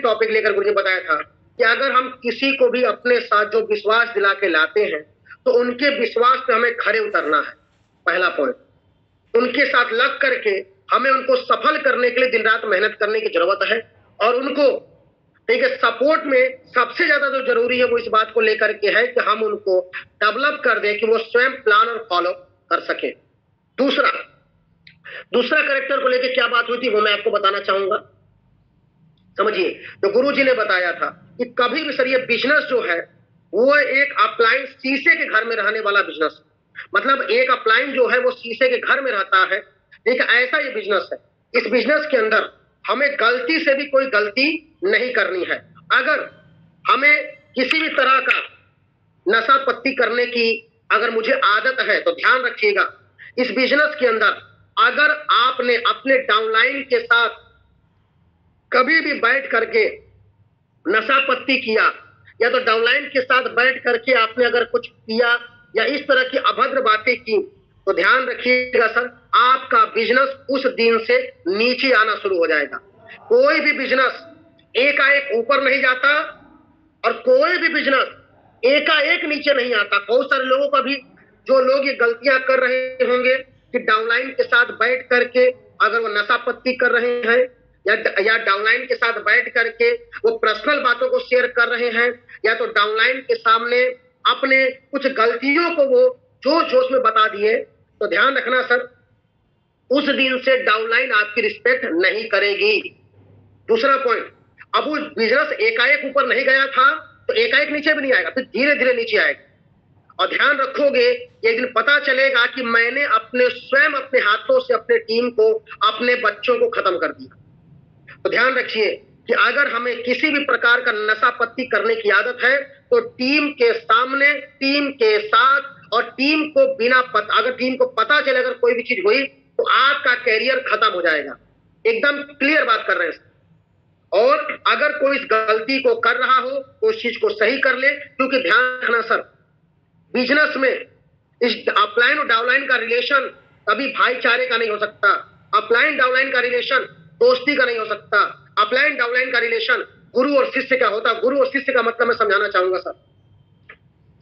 टॉपिक लेकर गुरुजी बताया था कि अगर हम किसी को भी अपने साथ जो विश्वास दिला के लाते हैं तो उनके विश्वास पे हमें खरे उतरना है। पहला पॉइंट, उनके साथ लग करके हमें उनको सफल करने के लिए दिन रात मेहनत करने की जरूरत है। और उनको, ठीक है, सपोर्ट में सबसे ज्यादा जो जरूरी है वो इस बात को लेकर के है कि हम उनको डेवलप कर दें कि वो स्वयं प्लान और फॉलो कर सके। दूसरा कैरेक्टर को लेकर क्या बात हुई थी वो मैं आपको बताना चाहूंगा, समझिए। तो गुरुजी ने बताया था कि कभी भी सर ये बिजनेस जो है वो एक अप्लायंस शीशे के घर में रहने वाला बिजनेस, मतलब एक अप्लायंस जो है वो शीशे के घर में रहता है, ठीक है, ऐसा ये बिजनेस है। इस बिजनेस के अंदर हमें गलती से भी कोई गलती नहीं करनी है। अगर हमें किसी भी तरह का नशा पत्ती करने की अगर मुझे आदत है तो ध्यान रखिएगा, इस बिजनेस के अंदर अगर आपने अपने डाउनलाइन के साथ कभी भी बैठ करके नशा पत्ती किया या तो डाउनलाइन के साथ बैठ करके आपने अगर कुछ किया या इस तरह की अभद्र बातें की, तो ध्यान रखिएगा सर, आपका बिजनेस उस दिन से नीचे आना शुरू हो जाएगा। कोई भी बिजनेस एकाएक ऊपर नहीं जाता और कोई भी बिजनेस एकाएक नीचे नहीं आता। बहुत सारे लोगों का भी, जो लोग ये गलतियां कर रहे होंगे कि डाउनलाइन के साथ बैठ करके अगर वो नशा पत्ती कर रहे हैं या डाउनलाइन के साथ बैठ करके वो पर्सनल बातों को शेयर कर रहे हैं या तो डाउनलाइन के सामने अपने कुछ गलतियों को वो जोश जोश में बता दिए, तो ध्यान रखना सर, उस दिन से डाउनलाइन आपकी रिस्पेक्ट नहीं करेगी। दूसरा पॉइंट, अब वो बिजनेस एकाएक ऊपर नहीं गया था तो एकाएक नीचे भी नहीं आएगा, फिर धीरे धीरे नीचे आएगा। और ध्यान रखोगे एक दिन पता चलेगा कि मैंने अपने स्वयं अपने हाथों से अपने टीम को, अपने बच्चों को खत्म कर दिया। तो ध्यान रखिए कि अगर हमें किसी भी प्रकार का नशा पत्ती करने की आदत है तो टीम के सामने, टीम के साथ और टीम को बिना पता, अगर टीम को पता चले अगर कोई भी चीज हुई तो आपका कैरियर खत्म हो जाएगा। एकदम क्लियर बात कर रहे हैं। और अगर कोई इस गलती को कर रहा हो तो उस चीज को सही कर ले, क्योंकि ध्यान रखना सर, बिजनेस में इस अपलाइन और डाउनलाइन का रिलेशन कभी भाईचारे का नहीं हो सकता। अपलाइन डाउनलाइन का रिलेशन दोस्ती का नहीं हो सकता। अपलाइन डाउनलाइन का रिलेशन गुरु और शिष्य का होता। गुरु और शिष्य का मतलब मैं समझाना चाहूंगा सर।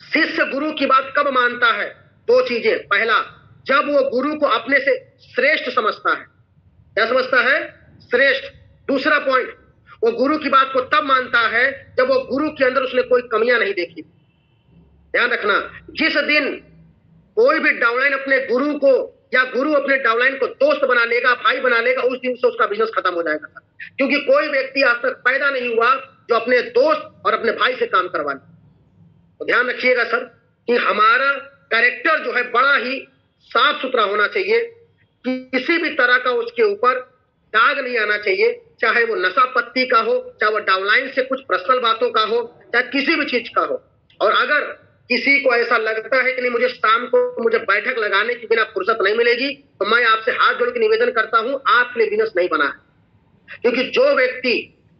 शिष्य गुरु की बात कब मानता है? दो चीजें। पहला, जब वो गुरु को अपने से श्रेष्ठ समझता है। क्या समझता है? श्रेष्ठ। दूसरा पॉइंट, वो गुरु की बात को तब मानता है जब वो गुरु के अंदर उसने कोई कमियां नहीं देखी। ध्यान रखना, जिस दिन कोई भी डाउनलाइन अपने गुरु को या गुरु अपने डाउनलाइन को दोस्त बना लेगा, भाई बना लेगा, उस दिन से उसका बिजनेस खत्म हो जाएगा। क्योंकि कोई व्यक्ति आज तक पैदा नहीं हुआ जो अपने दोस्त और अपने भाई से काम करवा ले। तो ध्यान रखिएगा सर कि हमारा कैरेक्टर जो है बड़ा ही साफ सुथरा होना चाहिए। किसी भी तरह का उसके ऊपर दाग नहीं आना चाहिए, चाहे वो नशा पत्ती का हो, चाहे वो डाउनलाइन से कुछ पर्सनल बातों का हो, चाहे किसी भी चीज का हो। और अगर किसी को ऐसा लगता है कि नहीं मुझे शाम को मुझे बैठक लगाने की बिना फुर्सत नहीं मिलेगी, तो मैं आपसे हाथ जोड़ के निवेदन करता हूं, आपके लिए बिजनेस नहीं बना है। क्योंकि जो व्यक्ति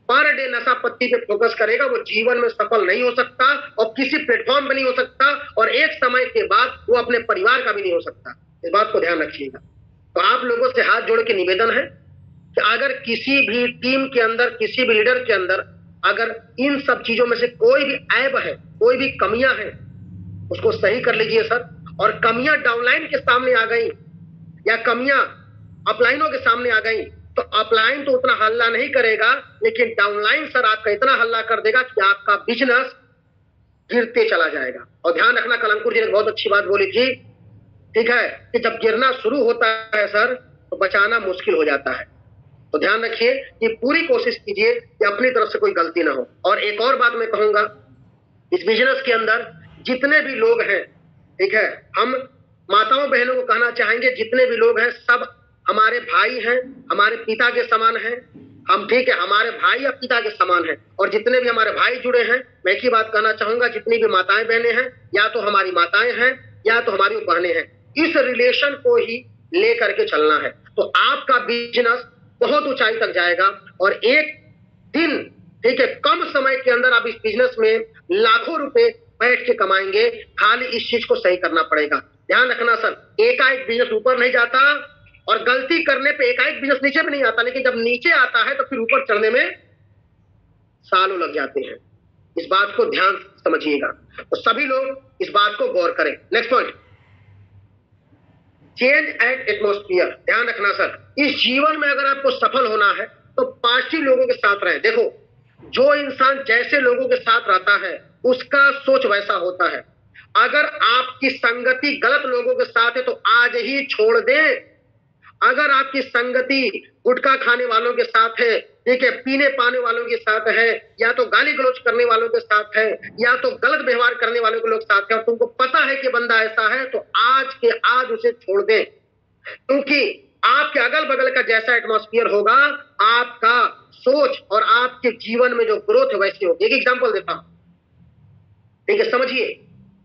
पर डे नशा पत्ती पे फोकस करेगा वो जीवन में सफल नहीं हो सकता और किसी प्लेटफॉर्म पे नहीं हो सकता, और एक समय के बाद वो अपने परिवार का भी नहीं हो सकता। इस बात को ध्यान रखिएगा। तो आप लोगों से हाथ जोड़ के निवेदन है कि अगर किसी भी टीम के अंदर, किसी भी लीडर के अंदर अगर इन सब चीजों में से कोई भी ऐब है, कोई भी कमियां हैं, उसको सही कर लीजिए सर। और कमियां डाउनलाइन के सामने आ गई या कमियां अपलाइनों के सामने आ गई तो अपलाइन तो उतना हल्ला नहीं करेगा, लेकिन डाउनलाइन सर आपका इतना हल्ला कर देगा कि आपका बिजनेस गिरते चला जाएगा। और ध्यान रखना, कलंकुर जी ने बहुत अच्छी बात बोली थी, ठीक है, कि जब गिरना शुरू होता है सर तो बचाना मुश्किल हो जाता है। तो ध्यान रखिए कि पूरी कोशिश कीजिए कि अपनी तरफ से कोई गलती ना हो। और एक और बात मैं कहूंगा, इस बिजनेस के अंदर जितने भी लोग हैं, ठीक है, हम माताओं बहनों को कहना चाहेंगे, जितने भी लोग हैं सब हमारे भाई हैं, हमारे पिता के समान हैं। हम, ठीक है, हमारे भाई या पिता के समान हैं। और जितने भी हमारे भाई जुड़े हैं, मैं एक ही बात कहना चाहूंगा, जितनी भी माताएं बहनें हैं, या तो हमारी माताएं हैं या तो हमारी बहनें हैं, इस रिलेशन को ही लेकर के चलना है। तो आपका बिजनेस बहुत ऊंचाई तक जाएगा और एक दिन, ठीक है, कम समय के अंदर आप इस बिजनेस में लाखों रुपए बैठ के कमाएंगे। खाली इस चीज को सही करना पड़ेगा। ध्यान रखना सर, एकाएक बिजनेस ऊपर नहीं जाता और गलती करने पे एकाएक बिजनेस नीचे भी नहीं आता, लेकिन जब नीचे आता है तो फिर ऊपर चढ़ने में सालों लग जाते हैं। इस बात को ध्यान समझिएगा। तो सभी लोग इस बात को गौर करें। Next point, change at atmosphere. ध्यान रखना सर, इस जीवन में अगर आपको सफल होना है तो पार्टी लोगों के साथ रहें। देखो, जो इंसान जैसे लोगों के साथ रहता है उसका सोच वैसा होता है। अगर आपकी संगति गलत लोगों के साथ है तो आज ही छोड़ दें। अगर आपकी संगति गुटखा खाने वालों के साथ है, ठीक है, पीने पाने वालों के साथ है, या तो गाली गलौज करने वालों के साथ है, या तो गलत व्यवहार करने वालों के लोग साथ है, और तुमको पता है कि बंदा ऐसा है, तो आज के आज उसे छोड़ दें। क्योंकि आपके अगल बगल का जैसा एटमॉस्फेयर होगा, आपका सोच और आपके जीवन में जो ग्रोथ है वैसी होगी। एक एग्जांपल देता हूं, ठीक है, समझिए।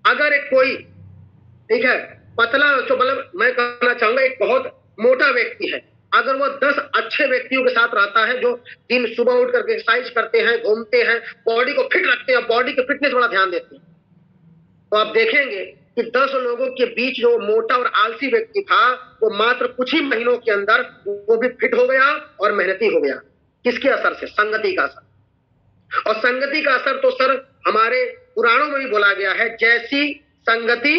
अगर एक कोई, ठीक है, पतला, तो मतलब मैं कहना चाहूंगा एक बहुत मोटा व्यक्ति है, अगर वो 10 अच्छे व्यक्तियों के साथ रहता है जो दिन सुबह उठ करके एक्सरसाइज करते हैं, घूमते हैं, बॉडी को फिट रखते हैं, बॉडी की फिटनेस बड़ा ध्यान देते हैं, तो आप देखेंगे कि 10 लोगों के बीच जो मोटा और आलसी व्यक्ति था वो मात्र कुछ ही महीनों के अंदर वो भी फिट हो गया और मेहनती हो गया। किसके असर से? संगति का असर। और संगति का असर तो सर हमारे पुराणों में भी बोला गया है, जैसी संगति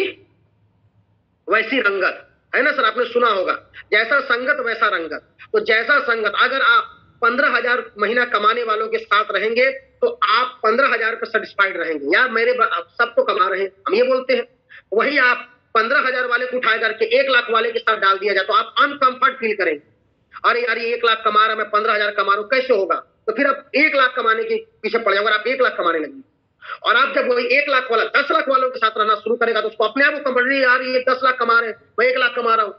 वैसी रंगत, है ना सर? आपने सुना होगा, जैसा संगत वैसा रंगत। तो जैसा संगत, अगर आप 15,000 महीना कमाने वालों के साथ रहेंगे तो आप 15,000 पर सेटिस्फाइड रहेंगे। यार मेरे सब तो कमा रहे हैं, हम ये बोलते हैं। वही आप 15,000 वाले को उठा करके 1 लाख वाले के साथ डाल दिया जाए तो आप अनकंफर्ट फील करेंगे। अरे यार ये 1 लाख कमा रहा, मैं 15,000 कमा रहा हूं, कैसे होगा? तो फिर आप 1 लाख कमाने के पीछे पड़ जाओगे। आप 1 लाख कमाने लगेंगे और आप जब वही 1 लाख वाला 10 लाख वालों के साथ रहना शुरू करेगा तो उसको अपने आप को कंफर्ट, यार ये 10 लाख कमा रहे हैं, मैं 1 लाख कमा रहा हूं।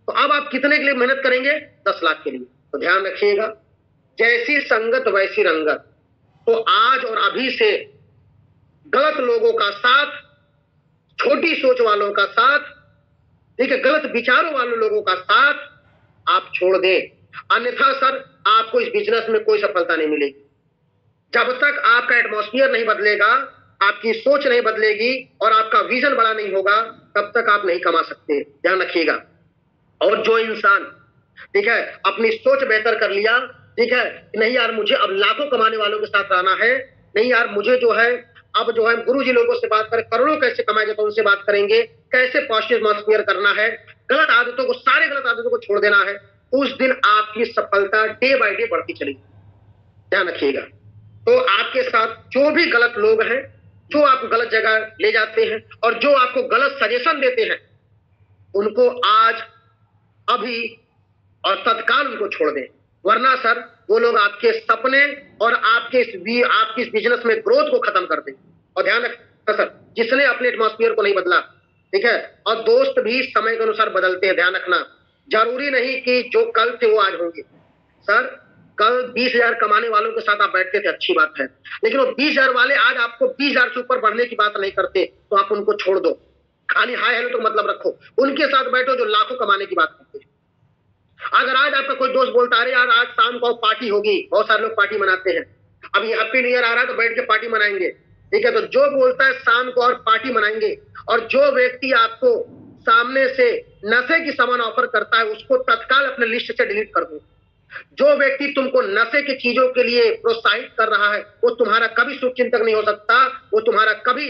तो अब आप कितने के लिए मेहनत करेंगे? 10 लाख के लिए। तो ध्यान रखिएगा, जैसी संगत वैसी रंगत। तो आज और अभी से गलत लोगों का साथ, छोटी सोच वालों का साथ, ठीक है, गलत विचारों वाले लोगों का साथ आप छोड़ दें, अन्यथा सर आपको इस बिजनेस में कोई सफलता नहीं मिलेगी। जब तक आपका एटमॉस्फेयर नहीं बदलेगा, आपकी सोच नहीं बदलेगी और आपका विजन बड़ा नहीं होगा, तब तक आप नहीं कमा सकते, ध्यान रखिएगा। और जो इंसान, ठीक है, अपनी सोच बेहतर कर लिया, ठीक है, नहीं यार मुझे अब लाखों कमाने वालों के साथ रहना है, नहीं यार मुझे जो है अब जो है गुरु जी लोगों से बात करें, करोड़ों कैसे कमाएंगे तो उनसे बात करेंगे, कैसे पॉजिटिव एटमॉस्फेयर करना है, गलत आदतों को, सारे गलत आदतों को छोड़ देना है, उस दिन आपकी सफलता डे बाय डे बढ़ती चलेगी, ध्यान रखिएगा। तो आपके साथ जो भी गलत लोग हैं, जो आपको गलत जगह ले जाते हैं और जो आपको गलत सजेशन देते हैं, उनको आज अभी और तत्काल उनको छोड़ दें, वरना सर वो लोग आपके सपने और आपके इस बिजनेस में ग्रोथ को खत्म कर दें। और ध्यान रखना सर, जिसने अपने एटमॉस्फेयर को नहीं बदला, ठीक है, और दोस्त भी समय के अनुसार बदलते हैं, ध्यान रखना। जरूरी नहीं कि जो कल थे वो आज होंगे। सर कल 20,000 कमाने वालों के साथ आप बैठते थे, अच्छी बात है, लेकिन वो 20,000 वाले आज आपको 20,000 से ऊपर बढ़ने की बात नहीं करते, तो आप उनको छोड़ दो, खाली हाय हेलो तो मतलब रखो, उनके साथ बैठो जो लाखों कमाने की बात करते हैं। अगर आज आपका कोई दोस्त बोलता है यार आज शाम को पार्टी होगी, बहुत सारे लोग पार्टी मनाते हैं, अब ये हैप्पी न्यू ईयर आ रहा है तो बैठ के पार्टी मनाएंगे, ठीक है, तो जो बोलता है शाम को और पार्टी मनाएंगे, और जो व्यक्ति आपको सामने से नशे की सामान ऑफर करता है उसको तत्काल अपने लिस्ट से डिलीट कर दो। जो व्यक्ति तुमको नशे की चीजों के लिए प्रोत्साहित कर रहा है वो तुम्हारा कभी शुभचिंतक नहीं हो सकता, वो तुम्हारा कभी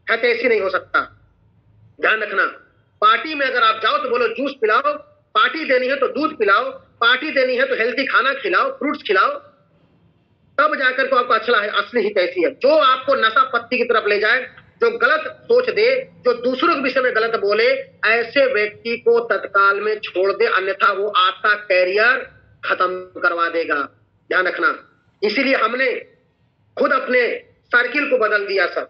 हितैषी नहीं हो सकता, ध्यान रखना। पार्टी में अगर आप जाओ तो बोलो जूस पिलाओ, पार्टी देनी है तो दूध पिलाओ, पार्टी देनी है तो हेल्थी खाना खिलाओ, फ्रूट्स खिलाओ, तब जाकर को आपको अच्छा है, असली हितैषी है। जो आपको नशा पत्ती की तरफ ले जाए, जो गलत सोच दे, जो दूसरों के विषय में गलत बोले, ऐसे व्यक्ति को तत्काल में छोड़ दे, अन्यथा वो आपका कैरियर खत्म करवा देगा, ध्यान रखना। इसीलिए हमने खुद अपने सर्किल को बदल दिया सर।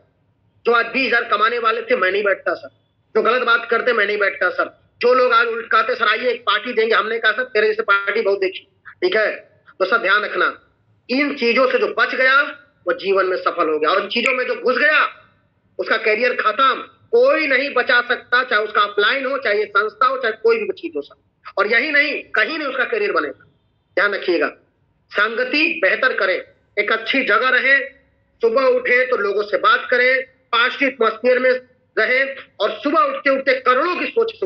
जो आज 20,000 कमाने वाले थे मैं नहीं बैठता सर, जो गलत बात करते मैं नहीं बैठता सर, जो लोग आज उल्टाते सर आइए एक पार्टी देंगे, हमने कहा सर तेरे जैसे पार्टी बहुत देखी, ठीक है। तो सर ध्यान रखना, इन चीजों से जो बच गया वो जीवन में सफल हो गया, और इन चीजों में जो घुस गया उसका कैरियर खत्म, कोई नहीं बचा सकता, चाहे उसका अपलाइन हो, चाहे संस्था हो, चाहे कोई भी चीज हो सर। और यही नहीं, कहीं नहीं उसका कैरियर बनेगा, ध्यान रखिएगा। संगति बेहतर करें, एक अच्छी जगह रहे, सुबह उठे तो लोगों से बात करें, पॉजिटिव एटमॉस्फेयर में रहे, और सुबह उठते उठते करोड़ों की सोच से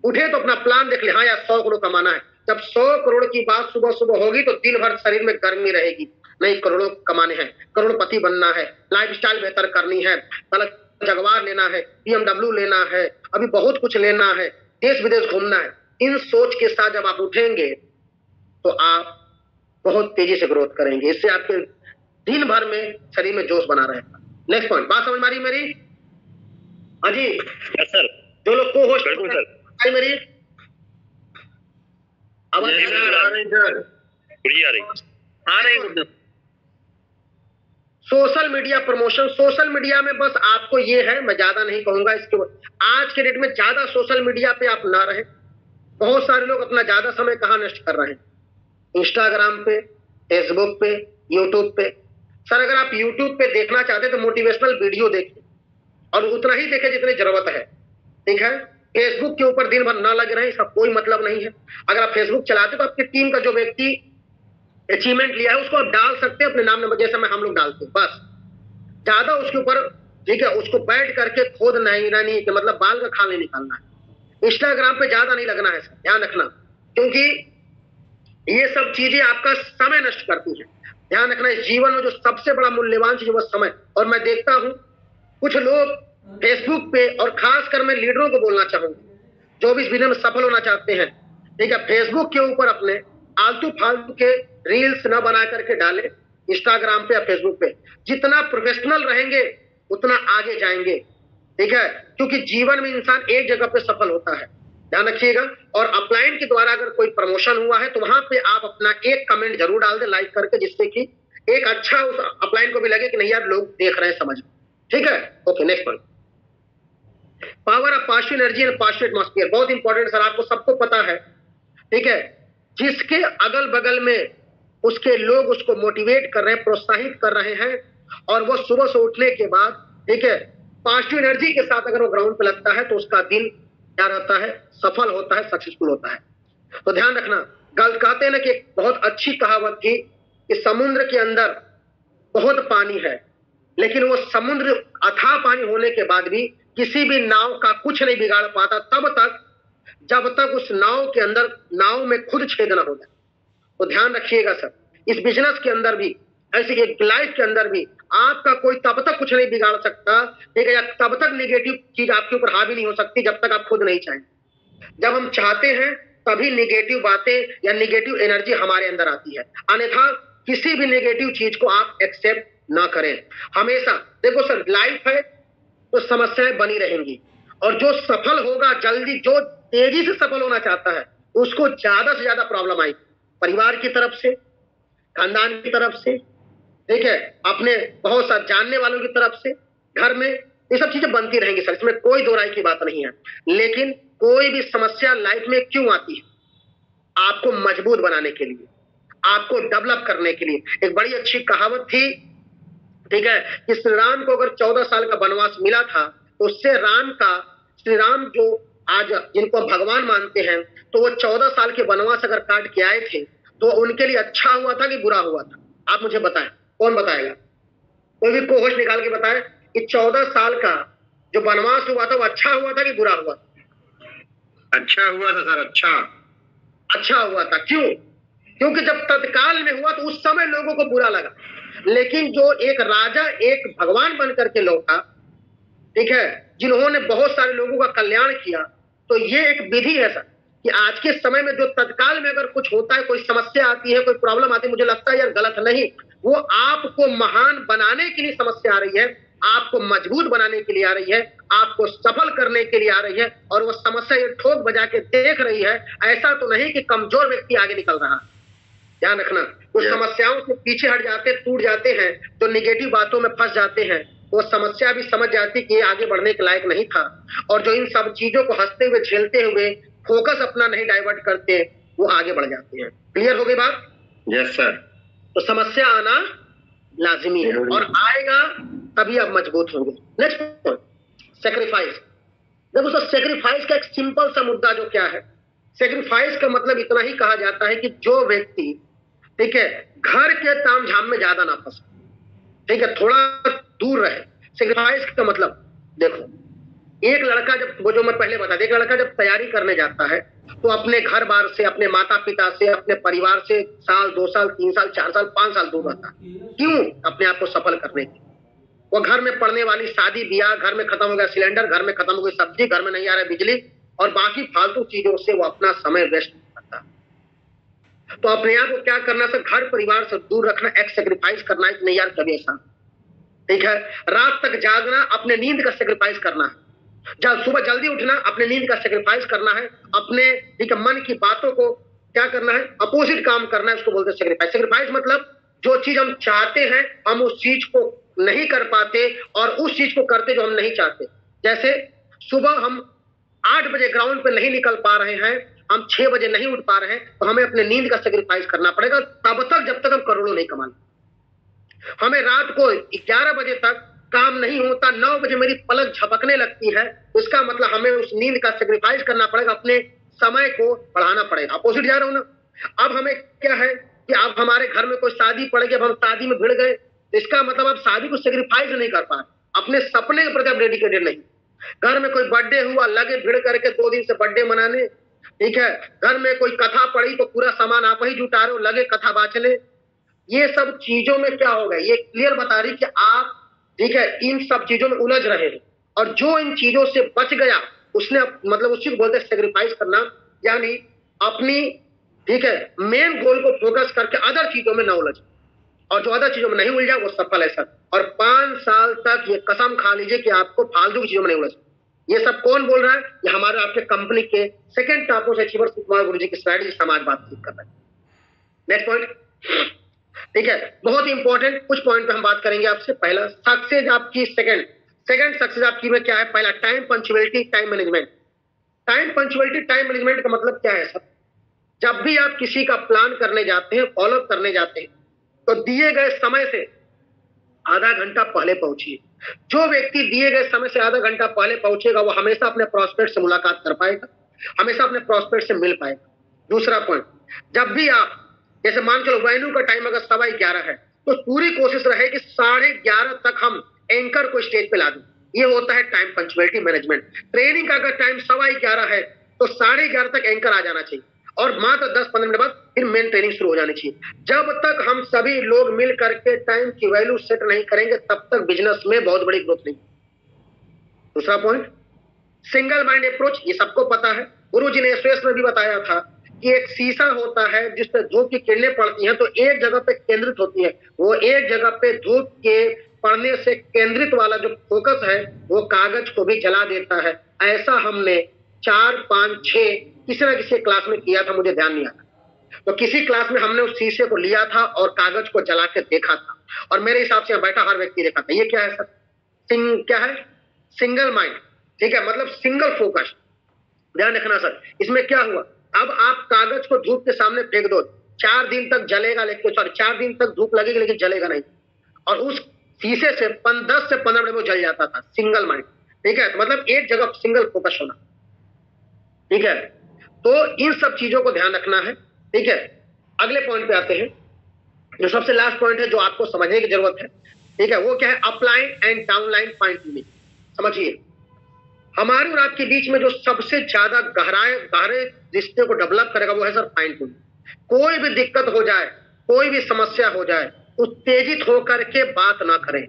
उठे तो अपना प्लान देख ले, हाँ यार 100 करोड़ कमाना है। जब 100 करोड़ की बात सुबह सुबह होगी तो दिन भर शरीर में गर्मी रहेगी, नहीं करोड़ों कमाने हैं, करोड़पति बनना है, लाइफस्टाइल बेहतर करनी है, जगवार लेना है, BMW लेना है, अभी बहुत कुछ लेना है, देश विदेश घूमना है। इन सोच के साथ जब आप उठेंगे तो आप बहुत तेजी से ग्रोथ करेंगे, इससे आपके दिन भर में शरीर में जोश बना रहेगा। नेक्स्ट पॉइंट, बात समझ मारी मेरी? हाँ जी यस सर। जो लोग को होस्ट बिल्कुल सर, मेरी आवाज आ रही सर, पूरी आ रही। Social media promotion, social media में बस आपको ये है, मैं ज्यादा नहीं कहूंगा इसके, आज के डेट में ज्यादा सोशल मीडिया पे आप ना रहे। बहुत सारे लोग अपना ज्यादा समय कहाँ नष्ट कर रहे हैं, इंस्टाग्राम पे, फेसबुक पे, यूट्यूब पे। सर अगर आप यूट्यूब पे देखना चाहते तो मोटिवेशनल वीडियो देखिए, और उतना ही देखें जितनी जरूरत है, ठीक है। फेसबुक के ऊपर दिन भर ना लग रहे, इसका कोई मतलब नहीं है। अगर आप फेसबुक चलाते तो आपकी टीम का जो व्यक्ति अचीवमेंट लिया है उसको आप डाल सकते हैं अपने नाम नंबर, जैसे हम लोग डालते हैं, बस ज्यादा उसके ऊपर, ठीक है, उसको बैठ करके खोद नहीं कि मतलब बाल का खाल नहीं निकालना है। इंस्टाग्राम पे ज्यादा नहीं लगना है, ध्यान रखना, क्योंकि ये सब चीजें आपका समय नष्ट करती है। ध्यान रखना, इस जीवन में जो सबसे बड़ा मूल्यवान चीज वो समय। और मैं देखता हूं कुछ लोग फेसबुक पे, और खासकर मैं लीडरों को बोलना चाहूंगा जो भी इस बिजनेस में सफल होना चाहते हैं, ठीक है, फेसबुक के ऊपर अपने आलतू फालतू के रील्स न बना करके डाले, इंस्टाग्राम पे या फेसबुक पे। जितना प्रोफेशनल रहेंगे उतना आगे जाएंगे, ठीक है, क्योंकि जीवन में इंसान एक जगह पे सफल होता है, ध्यान रखिएगा। और अपलाइन के द्वारा अगर कोई प्रमोशन हुआ है तो वहां पे आप अपना एक कमेंट जरूर डाल दें लाइक करके, जिससे कि एक अच्छा उस अपलाइन को भी लगे कि नहीं यार लोग देख रहे हैं, समझ, ठीक है। Okay, next point, power of positive energy and positive atmosphere, बहुत इंपॉर्टेंट सर, आपको सबको पता है, ठीक है। जिसके अगल बगल में उसके लोग उसको मोटिवेट कर रहे हैं, प्रोत्साहित कर रहे हैं, और वो सुबह से उठने के बाद, ठीक है, पॉजिटिव एनर्जी के साथ अगर वो ग्राउंड पे लगता है तो उसका दिन क्या रहता है, सफल होता है, सक्सेसफुल होता है। तो ध्यान रखना, गलत कहते हैं ना कि एक बहुत अच्छी कहावत थी कि समुद्र के अंदर बहुत पानी है, लेकिन वो समुद्र अथाह पानी होने के बाद भी किसी भी नाव का कुछ नहीं बिगाड़ पाता तब तक जब तक उस नाव के अंदर नाव में खुद छेद ना हो जाए। तो ध्यान रखिएगा सर, इस बिजनेस के अंदर भी, ऐसे एक लाइफ के अंदर भी आपका कोई तब तक कुछ नहीं बिगाड़ सकता, ठीक है, या तब तक नेगेटिव चीज आपके ऊपर हावी नहीं हो सकती जब तक आप खुद नहीं चाहें। जब हम चाहते हैं तभी नेगेटिव बातें या नेगेटिव एनर्जी हमारे अंदर आती है, अन्यथा किसी भी नेगेटिव चीज को आप एक्सेप्ट ना करें। हमेशा देखो सर, लाइफ है तो समस्याएं बनी रहेंगी, और जो सफल होगा जल्दी, जो तेजी से सफल होना चाहता है, उसको ज्यादा से ज्यादा प्रॉब्लम आई, परिवार की तरफ से, खानदान की तरफ से, ठीक है, अपने बहुत सारे जानने वालों की तरफ से, घर में, ये सब चीजें बनती रहेंगी सर, इसमें कोई दो राय की बात नहीं है। लेकिन कोई भी समस्या लाइफ में क्यों आती है? आपको मजबूत बनाने के लिए, आपको डेवलप करने के लिए। एक बड़ी अच्छी कहावत थी, ठीक है, कि श्री राम को अगर 14 साल का वनवास मिला था तो उससे श्री राम जो आज जिनको भगवान मानते हैं, तो वो 14 साल के वनवास अगर काट के आए थे तो उनके लिए अच्छा हुआ था कि बुरा हुआ था? आप मुझे बताएं, कौन बताएगा? कोई भी कोहोश निकाल के बताए कि 14 साल का जो वनवास हुआ था वो अच्छा हुआ था कि बुरा हुआ था? अच्छा हुआ था सर, अच्छा हुआ था। क्यों? क्योंकि जब तत्काल में हुआ तो उस समय लोगों को बुरा लगा, लेकिन जो एक राजा, एक भगवान बन करके लौटा, ठीक है, जिन्होंने बहुत सारे लोगों का कल्याण किया, तो ये एक विधि है सर कि आज के समय में जो तत्काल में अगर कुछ होता है, कोई समस्या आती है, कोई प्रॉब्लम आती है, मुझे लगता है यार गलत नहीं, वो आपको महान बनाने के लिए समस्या आ रही है, आपको मजबूत बनाने के लिए आ रही है, आपको सफल करने के लिए आ रही है, और वो समस्या ये ठोक बजा के देख रही है। ऐसा तो नहीं कि कमजोर व्यक्ति आगे निकल रहा है। ध्यान रखना, वो समस्याओं से पीछे हट जाते, टूट जाते हैं, जो निगेटिव बातों में फंस जाते हैं, वो समस्या भी समझ जाती कि ये आगे बढ़ने के लायक नहीं था, और जो इन सब चीजों को हंसते हुए, झेलते हुए, फोकस अपना नहीं डाइवर्ट करते, वो आगे बढ़ जाते हैं। क्लियर हो गई बात? Yes sir. तो समस्या आना लाजिमी है, और आएगा तभी आप मजबूत होंगे। Next point, sacrifice. देखो सर, सेक्रीफाइस का एक सिंपल सा मुद्दा जो क्या है, सेक्रीफाइस का मतलब इतना ही कहा जाता है कि जो व्यक्ति, ठीक है, घर के तामझाम में ज्यादा ना फंसे, ठीक है, थोड़ा दूर रहे। सेक्रीफाइस का मतलब देखो, एक लड़का जब, वो जो मैं पहले बता, एक लड़का जब तैयारी करने जाता है तो अपने घर बार से, अपने माता पिता से, अपने परिवार से साल, 2 साल, 3 साल, 4 साल, 5 साल दूर रहता है। क्यों? अपने आप को सफल करने के। वो घर में पड़ने वाली शादी ब्याह, घर में खत्म हो गया सिलेंडर, घर में खत्म हो गई सब्जी, घर में नहीं आ रहा बिजली, और बाकी फालतू चीजों से वो अपना समय वेस्ट करता है। तो अपने आप को क्या करना सर? घर परिवार से दूर रखना, एक सेक्रीफाइस करना है कि नहीं यार कभी ऐसा, ठीक है, रात तक जागना, अपने नींद का सेक्रीफाइस करना है, जब सुबह जल्दी उठना, अपने नींद का सेक्रीफाइस करना है, अपने, ठीक है, मन की बातों को क्या करना है, अपोजिट काम करना है, उसको बोलते हैं सेक्रीफाइस। सेक्रीफाइस मतलब जो चीज हम चाहते हैं हम उस चीज को नहीं कर पाते, और उस चीज को करते जो हम नहीं चाहते। जैसे सुबह हम 8 बजे ग्राउंड पे नहीं निकल पा रहे हैं, हम 6 बजे नहीं उठ पा रहे हैं, तो हमें अपने नींद का सेक्रीफाइस करना पड़ेगा, तब तक जब तक हम करोड़ों नहीं कमा लें। हमें रात को 11 बजे तक काम नहीं होता, 9 बजे मेरी पलक झपकने लगती है, इसका मतलब हमें उस नींद का सेक्रीफाइस करना पड़ेगा, अपने समय को बढ़ाना पड़ेगा। अपोजिट जा रहा हूं ना। अब हमें क्या है कि अब हमारे घर में कोई शादी पड़ गई, अब हम शादी में भिड़ गए, इसका मतलब आप शादी को सेक्रीफाइस नहीं कर पा रहे, अपने सपने के प्रति आप डेडिकेटेड नहीं। घर में कोई बर्थडे हुआ, लगे भिड़ करके 2 दिन से बर्थडे मनाने, ठीक है, घर में कोई कथा पड़ी तो पूरा सामान आप ही जुटा रहे हो, लगे कथा बांचने। ये सब चीजों में क्या होगा, ये क्लियर बता रही कि आप, ठीक है, इन सब चीजों में उलझ रहे हैं, और जो इन चीजों से बच गया उसने, मतलब उसी को बोलते हैं सेक्रीफाइस करना, यानी अपनी, ठीक है, मेन गोल को फोकस करके अदर चीजों में ना उलझ, और जो अदर चीजों में नहीं उलझा वो सफल है सर। और 5 साल तक ये कसम खा लीजिए कि आपको फालतू की चीजों में नहीं उलझ। ये सब कौन बोल रहा है? ये हमारे आपके कंपनी के second top most achiever Kumar गुरु जी की स्ट्रैटेजी समाज बातचीत कर रहे हैं। नेक्स्ट पॉइंट, ठीक है, बहुत इंपॉर्टेंट कुछ पॉइंट पे हम बात करेंगे आपसे। पहला, सक्सेस आपकी, सेकंड सक्सेस आपकी में क्या है? पहला, time punctuality, time management. Time punctuality, time management का मतलब क्या है सर? जब भी आप किसी का प्लान करने जाते हैं, फॉलो करने जाते हैं, तो दिए गए समय से आधा घंटा पहले पहुंचिए। जो व्यक्ति दिए गए समय से आधा घंटा पहले पहुंचेगा वो हमेशा अपने प्रॉस्पेक्ट से मुलाकात कर पाएगा, हमेशा अपने प्रॉस्पेक्ट से मिल पाएगा। दूसरा पॉइंट, जब भी आप, जैसे मान चलो वेन्यू का टाइम अगर 11:15 है, तो पूरी कोशिश रहे कि 11:30 तक हम एंकर को स्टेज पे ला दें। ये होता है टाइम पंक्चुअलिटी मैनेजमेंट। ट्रेनिंग का अगर टाइम 11:15 है तो 11:30 तक एंकर आ जाना चाहिए और मात्र 10-15 मिनट बाद फिर मेन ट्रेनिंग शुरू हो जानी चाहिए। जब तक हम सभी लोग मिल करके टाइम की वैल्यू सेट नहीं करेंगे तब तक बिजनेस में बहुत बड़ी ग्रोथ नहीं। दूसरा पॉइंट, सिंगल माइंड अप्रोच। ये सबको पता है, गुरुजी ने एसओएस में भी बताया था कि एक शीशा होता है जिस पर धूप की किरणें पड़ती हैं तो एक जगह पे केंद्रित होती है, वो एक जगह पे धूप के पड़ने से केंद्रित वाला जो फोकस है वो कागज को भी जला देता है। ऐसा हमने 4, 5, 6 किसी न किसी क्लास में किया था, मुझे ध्यान नहीं आता। तो किसी क्लास में हमने उस शीशे को लिया था और कागज को जला के देखा था और मेरे हिसाब से बैठा हर व्यक्ति देखा था। ये क्या है सर? क्या है? सिंगल माइंड, ठीक है, मतलब सिंगल फोकस। ध्यान रखना सर, इसमें क्या हुआ, अब आप कागज को धूप के सामने फेंक दो, 4 दिन तक जलेगा, लेकिन 4 दिन तक धूप लगेगी लेकिन जलेगा नहीं। और उस शीशे से 10 से 15 मिनट में जल जाता था। सिंगल माइंड, ठीक है, तो मतलब एक जगह सिंगल फोकस होना, ठीक है। तो इन सब चीजों को ध्यान रखना है, ठीक है। अगले पॉइंट पे आते हैं, जो सबसे लास्ट पॉइंट है जो आपको समझने की जरूरत है, ठीक है, वो क्या है? Upline and downline fine tuning. समझिए, हमारे और आपके बीच में जो सबसे ज्यादा गहरे रिश्ते को डेवलप करेगा वो है सर फाइन ट्यूनिंग। कोई भी दिक्कत हो जाए, कोई भी समस्या हो जाए, उत्तेजित होकर के बात ना करें,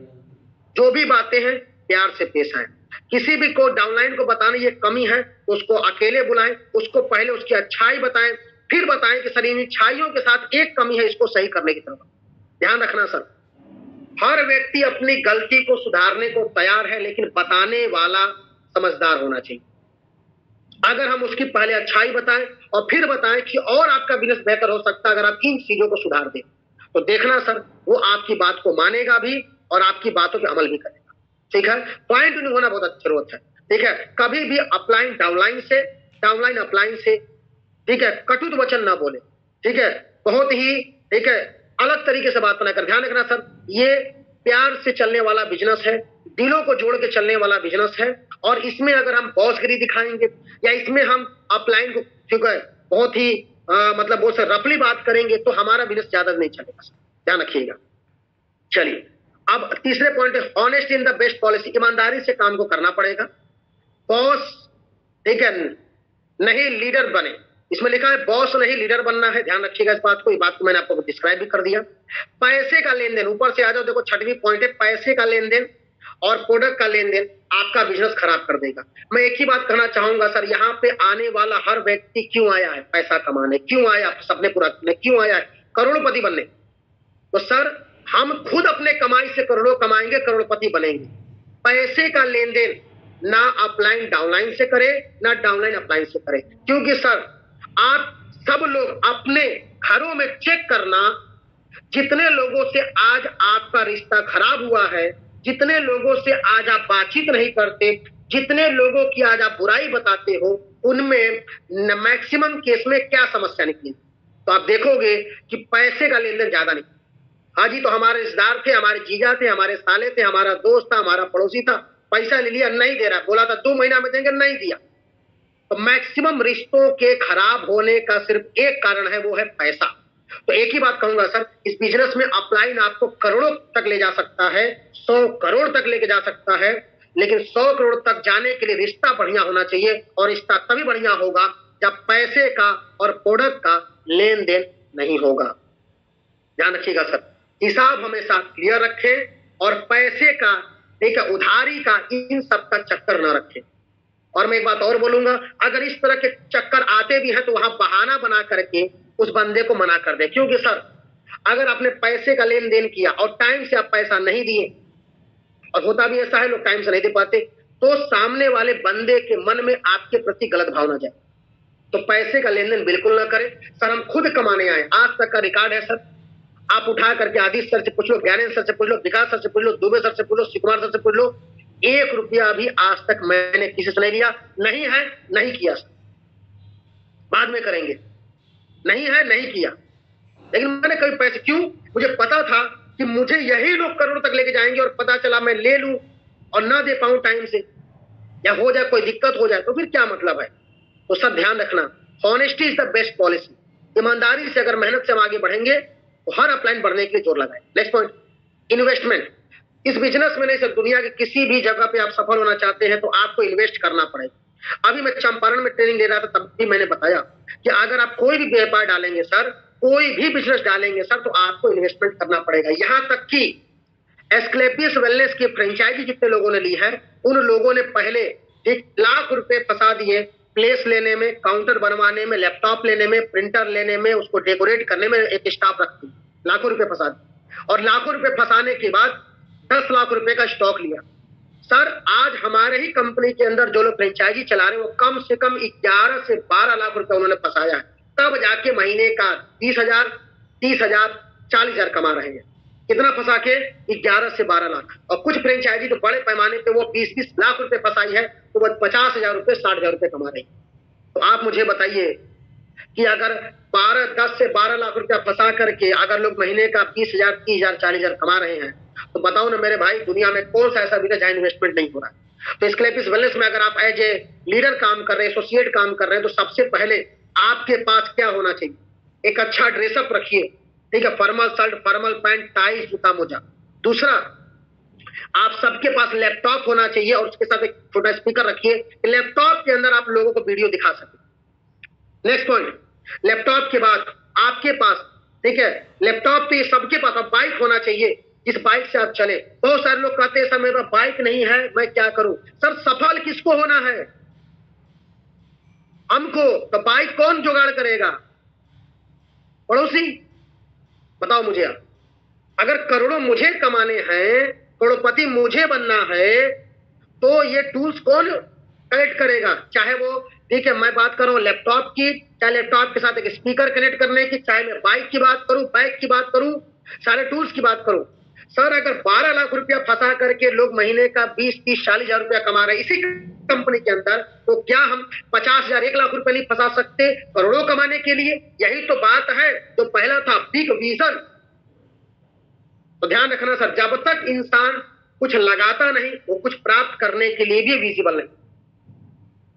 जो भी बातें हैं प्यार से पेश आए। किसी भी को डाउनलाइन को बताने ये कमी है, उसको अकेले बुलाएं, उसको पहले उसकी अच्छाई बताएं, फिर बताएं कि सर इन अच्छाइयों के साथ एक कमी है, इसको सही करने की तरफ ध्यान रखना। सर, हर व्यक्ति अपनी गलती को सुधारने को तैयार है, लेकिन बताने वाला समझदार होना चाहिए। अगर हम उसकी पहले अच्छाई बताएं और फिर बताएं कि और आपका बिजनेस बेहतर हो सकता है अगर आप इन चीजों को सुधार दें, तो देखना सर वो आपकी बात को मानेगा भी और आपकी बातों पे अमल भी करेगा, ठीक है। पॉइंट ट्यूनिंग होना बहुत अच्छी जरूरत है, ठीक है। कभी भी अपलाइन डाउनलाइन से, डाउनलाइन अपलाइन से, ठीक है, कटुत वचन ना बोले, ठीक है, बहुत ही, ठीक है, अलग तरीके से बात बनाकर। ध्यान रखना सर, ये प्यार से चलने वाला बिजनेस है, दिलों को जोड़ के चलने वाला बिजनेस है, और इसमें अगर हम बॉसगिरी दिखाएंगे या इसमें हम अपलाइन को, ठीक है, बहुत ही मतलब बहुत से रफली बात करेंगे तो हमारा बिजनेस ज्यादा नहीं चलेगा। ध्यान रखिएगा। चलिए, अब तीसरे पॉइंट है honest in the best policy. ईमानदारी से काम को करना पड़ेगा। बॉस, ठीक है, नहीं लीडर बने। इसमें लिखा है बॉस नहीं लीडर बनना है। ध्यान रखिएगा इस बात को, ये बात को मैंने आपको डिस्क्राइब भी कर दिया। पैसे का लेन देन, ऊपर से आ जाओ, देखो 6वीं पॉइंट है पैसे का लेन देन और प्रोडक्ट का लेन देन आपका बिजनेस खराब कर देगा। मैं एक ही बात कहना चाहूंगा सर, यहाँ पे आने वाला हर व्यक्ति क्यों आया है? पैसा कमाने। क्यों आया? सपने पूरा करने। क्यों आया है? करोड़पति बनने। तो सर हम खुद अपने कमाई से करोड़ों कमाएंगे, करोड़पति बनेंगे। पैसे का लेन देन ना अपलाइन डाउनलाइन से करे, ना डाउनलाइन अपलाइन से करे। क्योंकि सर आप सब लोग अपने घरों में चेक करना, जितने लोगों से आज आपका रिश्ता खराब हुआ है, जितने लोगों से आज आप बातचीत नहीं करते, जितने लोगों की आज आप बुराई बताते हो, उनमें मैक्सिमम केस में क्या समस्या निकली? तो आप देखोगे कि पैसे का लेन देन ज्यादा नहीं। हाँ जी, तो हमारे रिश्तेदार थे, हमारे जीजा थे, हमारे साले थे, हमारा दोस्त था, हमारा पड़ोसी था, पैसा ले लिया, नहीं दे रहा, बोला था 2 महीना में देंगे, नहीं दिया। तो मैक्सिमम रिश्तों के खराब होने का सिर्फ एक कारण है, वो है पैसा। तो एक ही बात कहूंगा सर, इस बिजनेस में अपलाइन आपको करोड़ों तक ले जा सकता है, 100 करोड़ तक लेके जा सकता है, लेकिन 100 करोड़ तक जाने के लिए रिश्ता बढ़िया होना चाहिए, और रिश्ता तभी बढ़िया होगा जब पैसे का और प्रोडक्ट का लेन देन नहीं होगा। ध्यान रखिएगा सर, हिसाब हमेशा क्लियर रखें और पैसे का, ठीक है, उधारी का, इन सब का चक्कर ना रखें। और मैं एक बात और बोलूंगा, अगर इस तरह के चक्कर आते भी हैं तो वहां बहाना बना करके उस बंदे को मना कर दे। क्योंकि सर अगर आपने पैसे का लेन देन किया और टाइम से आप पैसा नहीं दिए, और होता भी ऐसा है लोग टाइम से नहीं दे पाते, तो सामने वाले बंदे के मन में आपके प्रति गलत भावना जाए। तो पैसे का लेन देन बिल्कुल ना करें। सर हम खुद कमाने आए, आज तक का रिकॉर्ड है सर, आप उठा करके आदित्य सर से पूछ लो, ज्ञानेंद्र सर से पूछ लो, विकास सर से पूछ लो, दुबे सर से पूछ लो, शिवकुमार सर से पूछ लो, 1 रुपया भी आज तक मैंने किसी से नहीं लिया। नहीं है, नहीं किया सर, बाद में करेंगे, नहीं है, नहीं किया। लेकिन मैंने कभी पैसे, क्यों? मुझे पता था कि मुझे यही लोग करोड़ तक लेके जाएंगे, और पता चला मैं ले लूं और ना दे पाऊं टाइम से, या हो जाए कोई दिक्कत हो जाए, तो फिर क्या मतलब है? तो सर ध्यान रखना, honesty is the best policy. ईमानदारी से अगर मेहनत से हम आगे बढ़ेंगे तो हर अपलाइन बढ़ने के लिए जोर लगाए। Next point, investment. इस बिजनेस में नहीं, सर दुनिया के किसी भी जगह पे आप सफल होना चाहते हैं तो आपको इन्वेस्ट करना पड़ेगा। अभी मैं चंपारण में ट्रेनिंग ले रहा था, तब भी मैंने बताया कि अगर आप कोई भी व्यापार डालेंगे सर, कोई भी बिजनेस डालेंगे सर, तो आपको इन्वेस्टमेंट करना पड़ेगा। यहां तक कि एस्क्लेपियस वेलनेस की फ्रेंचाइजी जितने लोगों ने ली है, उन लोगों ने पहले 1 लाख रुपए फंसा दिए प्लेस लेने में, काउंटर बनवाने में, लैपटॉप लेने में, प्रिंटर लेने में, उसको डेकोरेट करने में, एक स्टाफ रखती, लाखों रुपए फंसा दिए। और लाखों रुपए फंसाने के बाद 10 लाख रुपए का स्टॉक लिया। सर आज हमारे ही कंपनी के अंदर जो लोग फ्रेंचाइजी चला रहे हैं वो कम से कम 11 से 12 लाख रुपए उन्होंने फंसाया है, तब जाके महीने का 20,000, 30,000, 40,000 कमा रहे हैं। कितना फंसा के? 11 से 12 लाख। और कुछ फ्रेंचाइजी तो बड़े पैमाने पे वो 20-20 लाख रुपए फंसाई है, तो वो 50,000 रुपए, 60,000 रुपए कमा रहे हैं। तो आप मुझे बताइए कि अगर 10 से 12 लाख रुपया फंसा करके अगर लोग महीने का 20,000, 30,000, 40,000 कमा रहे हैं, तो बताओ ना मेरे भाई, दुनिया में कौन सा ऐसा बिजनेस जहां इन्वेस्टमेंट नहीं हो रहा है। तो स्क्लेपिस वेलनेस में अगर आप एज ए लीडर काम कर रहे हैं, एसोसिएट काम कर रहे हैं, तो सबसे पहले आपके पास क्या होना चाहिए? एक अच्छा ड्रेसअप रखिए, ठीक है, formal shirt, formal pant, tie, जूता, मोजा। दूसरा, आप सबके पास लैपटॉप होना चाहिए और उसके साथ एक छोटा स्पीकर रखिए, लैपटॉप के अंदर आप लोगों को वीडियो दिखा सके। नेक्स्ट पॉइंट, लैपटॉप के बाद आपके पास, ठीक है, लैपटॉप तो ये सबके पास, अब बाइक होना चाहिए जिस बाइक से आप चले। बहुत सारे लोग कहते हैं सर मेरे पास बाइक नहीं है, मैं क्या करूं? सर सफल किसको होना है? हमको। तो बाइक कौन जुगाड़ करेगा? पड़ोसी। बताओ मुझे आप, अगर करोड़ों मुझे कमाने हैं, करोड़पति मुझे बनना है, तो ये टूल्स कौन कनेक्ट करेगा? चाहे वो, ठीक है, मैं बात कर रहा हूं लैपटॉप की, चाहे लैपटॉप के साथ एक स्पीकर कनेक्ट करने की, चाहे मैं बाइक की बात करूं, बाइक की बात करूं, सारे टूल्स की बात करूं। सर अगर 12 लाख रुपया फंसा करके लोग महीने का 20-30, 40,000 रुपया कमा रहे हैं इसी कंपनी के अंदर, तो क्या हम 50,000, 1 लाख रुपया नहीं फंसा सकते करोड़ों कमाने के लिए? यही तो बात है। तो पहला था बिग विजन। तो ध्यान रखना सर, जब तक इंसान कुछ लगाता नहीं, वो कुछ प्राप्त करने के लिए भी विजिबल नहीं।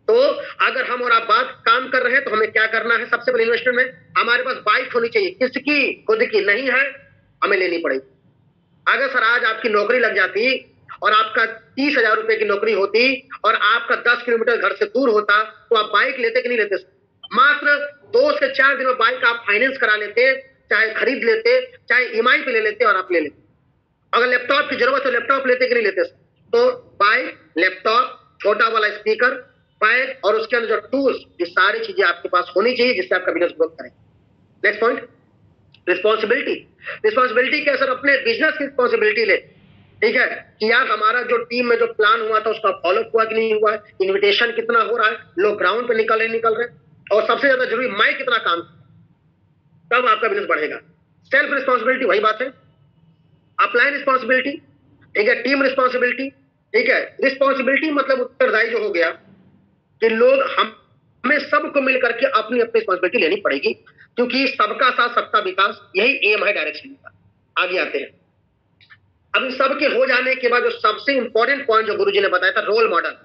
तो अगर हम और आप बात काम कर रहे हैं तो हमें क्या करना है? सबसे पहले इन्वेस्टमेंट में हमारे पास बाइक होनी चाहिए। किसकी? खुद की नहीं है, हमें लेनी पड़ेगी। अगर सर आज आपकी नौकरी लग जाती और आपका 30,000 रुपए की नौकरी होती और आपका 10 किलोमीटर घर से दूर होता, तो आप बाइक लेते कि नहीं लेते? मात्र 2 से 4 दिन में बाइक आप फाइनेंस करा लेते, चाहे खरीद लेते, चाहे ईएमआई पे ले लेते और आप ले लेते। अगर लैपटॉप की जरूरत है, लैपटॉप लेते कि नहीं लेते? तो बाइक, लैपटॉप, छोटा वाला स्पीकर, बैग और उसके अंदर जो टूल्स, ये सारी चीजें आपके पास होनी चाहिए जिससे आपका बिजनेस ग्रोथ करे। Next point, responsibility. रिस्पॉन्सिबिलिटी क्या सर? अपने बिजनेस की रिस्पॉन्सिबिलिटी ले, ठीक है, कि यार हमारा जो टीम में जो प्लान हुआ था उसका फॉलोअप हुआ कि नहीं हुआ है, इन्विटेशन कितना हो रहा है, लोग ग्राउंड पे निकल रहे, और सबसे ज्यादा जरूरी मैं कितना काम, तब आपका बिजनेस बढ़ेगा। सेल्फ रिस्पॉन्सिबिलिटी वही बात है, अपलाइन रिस्पॉन्सिबिलिटी, ठीक है, टीम रिस्पॉन्सिबिलिटी, ठीक है। रिस्पॉन्सिबिलिटी मतलब उत्तरदायी जो हो गया कि लोग हमें सबको मिलकर के अपनी अपनी रिस्पॉन्सिबिलिटी लेनी पड़ेगी, क्योंकि सबका साथ सबका विकास, यही एम है डायरेक्शन का। आगे आते हैं। अब इन सब के हो जाने के बाद जो सबसे इंपॉर्टेंट पॉइंट जो गुरुजी ने बताया था, role model.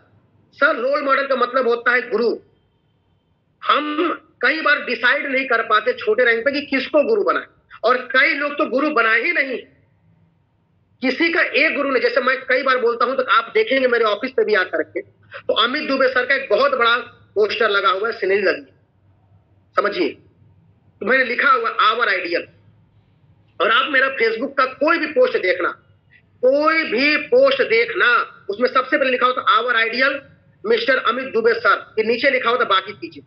Sir role model का मतलब होता है गुरु। हम कई बार डिसाइड नहीं कर पाते छोटे रैंक पे कि किसको गुरु बनाए, और कई लोग तो गुरु बनाए ही नहीं, किसी का एक गुरु ने। जैसे मैं कई बार बोलता हूं, तो आप देखेंगे मेरे ऑफिस पे भी आकर के, तो अमित दुबे सर का एक बहुत बड़ा पोस्टर लगा हुआ है, सीनरी लगी, समझिए, तो मैंने लिखा हुआ आवर आइडियल। और आप मेरा फेसबुक का कोई भी पोस्ट देखना, कोई भी पोस्ट देखना, उसमें सबसे पहले लिखा होता our ideal mister Amit Dubey sir, ये नीचे लिखा होता बाकी चीजें।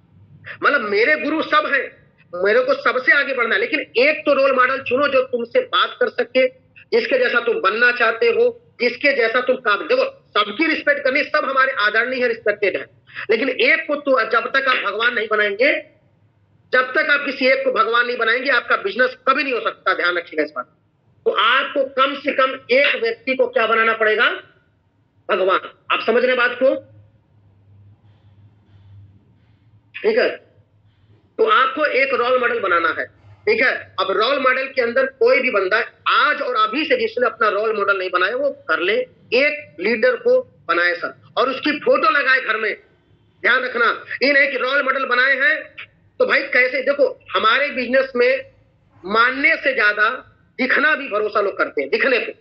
मतलब मेरे गुरु सब हैं, मेरे को सबसे आगे बढ़ना है, लेकिन एक तो रोल मॉडल चुनो जो तुमसे बात कर सके, जिसके जैसा तुम बनना चाहते हो, जिसके जैसा तुम काम। देखो सबकी रिस्पेक्ट करनी, सब हमारे आदरणीय है, रिस्पेक्टेड है, लेकिन एक को तो जब तक आप भगवान नहीं बनाएंगे, जब तक आप किसी एक को भगवान नहीं बनाएंगे, आपका बिजनेस कभी नहीं हो सकता। ध्यान रखिएगा इस बात। तो आपको कम से कम एक व्यक्ति को क्या बनाना पड़ेगा? भगवान। आप समझ रहे बात को? ठीक है, तो आपको एक रोल मॉडल बनाना है, ठीक है। अब रोल मॉडल के अंदर कोई भी बंदा आज और अभी से जिसने अपना रोल मॉडल नहीं बनाया वो कर ले, एक लीडर को बनाए सर, और उसकी फोटो लगाए घर में। ध्यान रखना, ये नहीं कि रोल मॉडल बनाए हैं तो भाई कैसे। देखो हमारे बिजनेस में मानने से ज्यादा दिखना भी भरोसा लोग करते हैं, दिखने पे।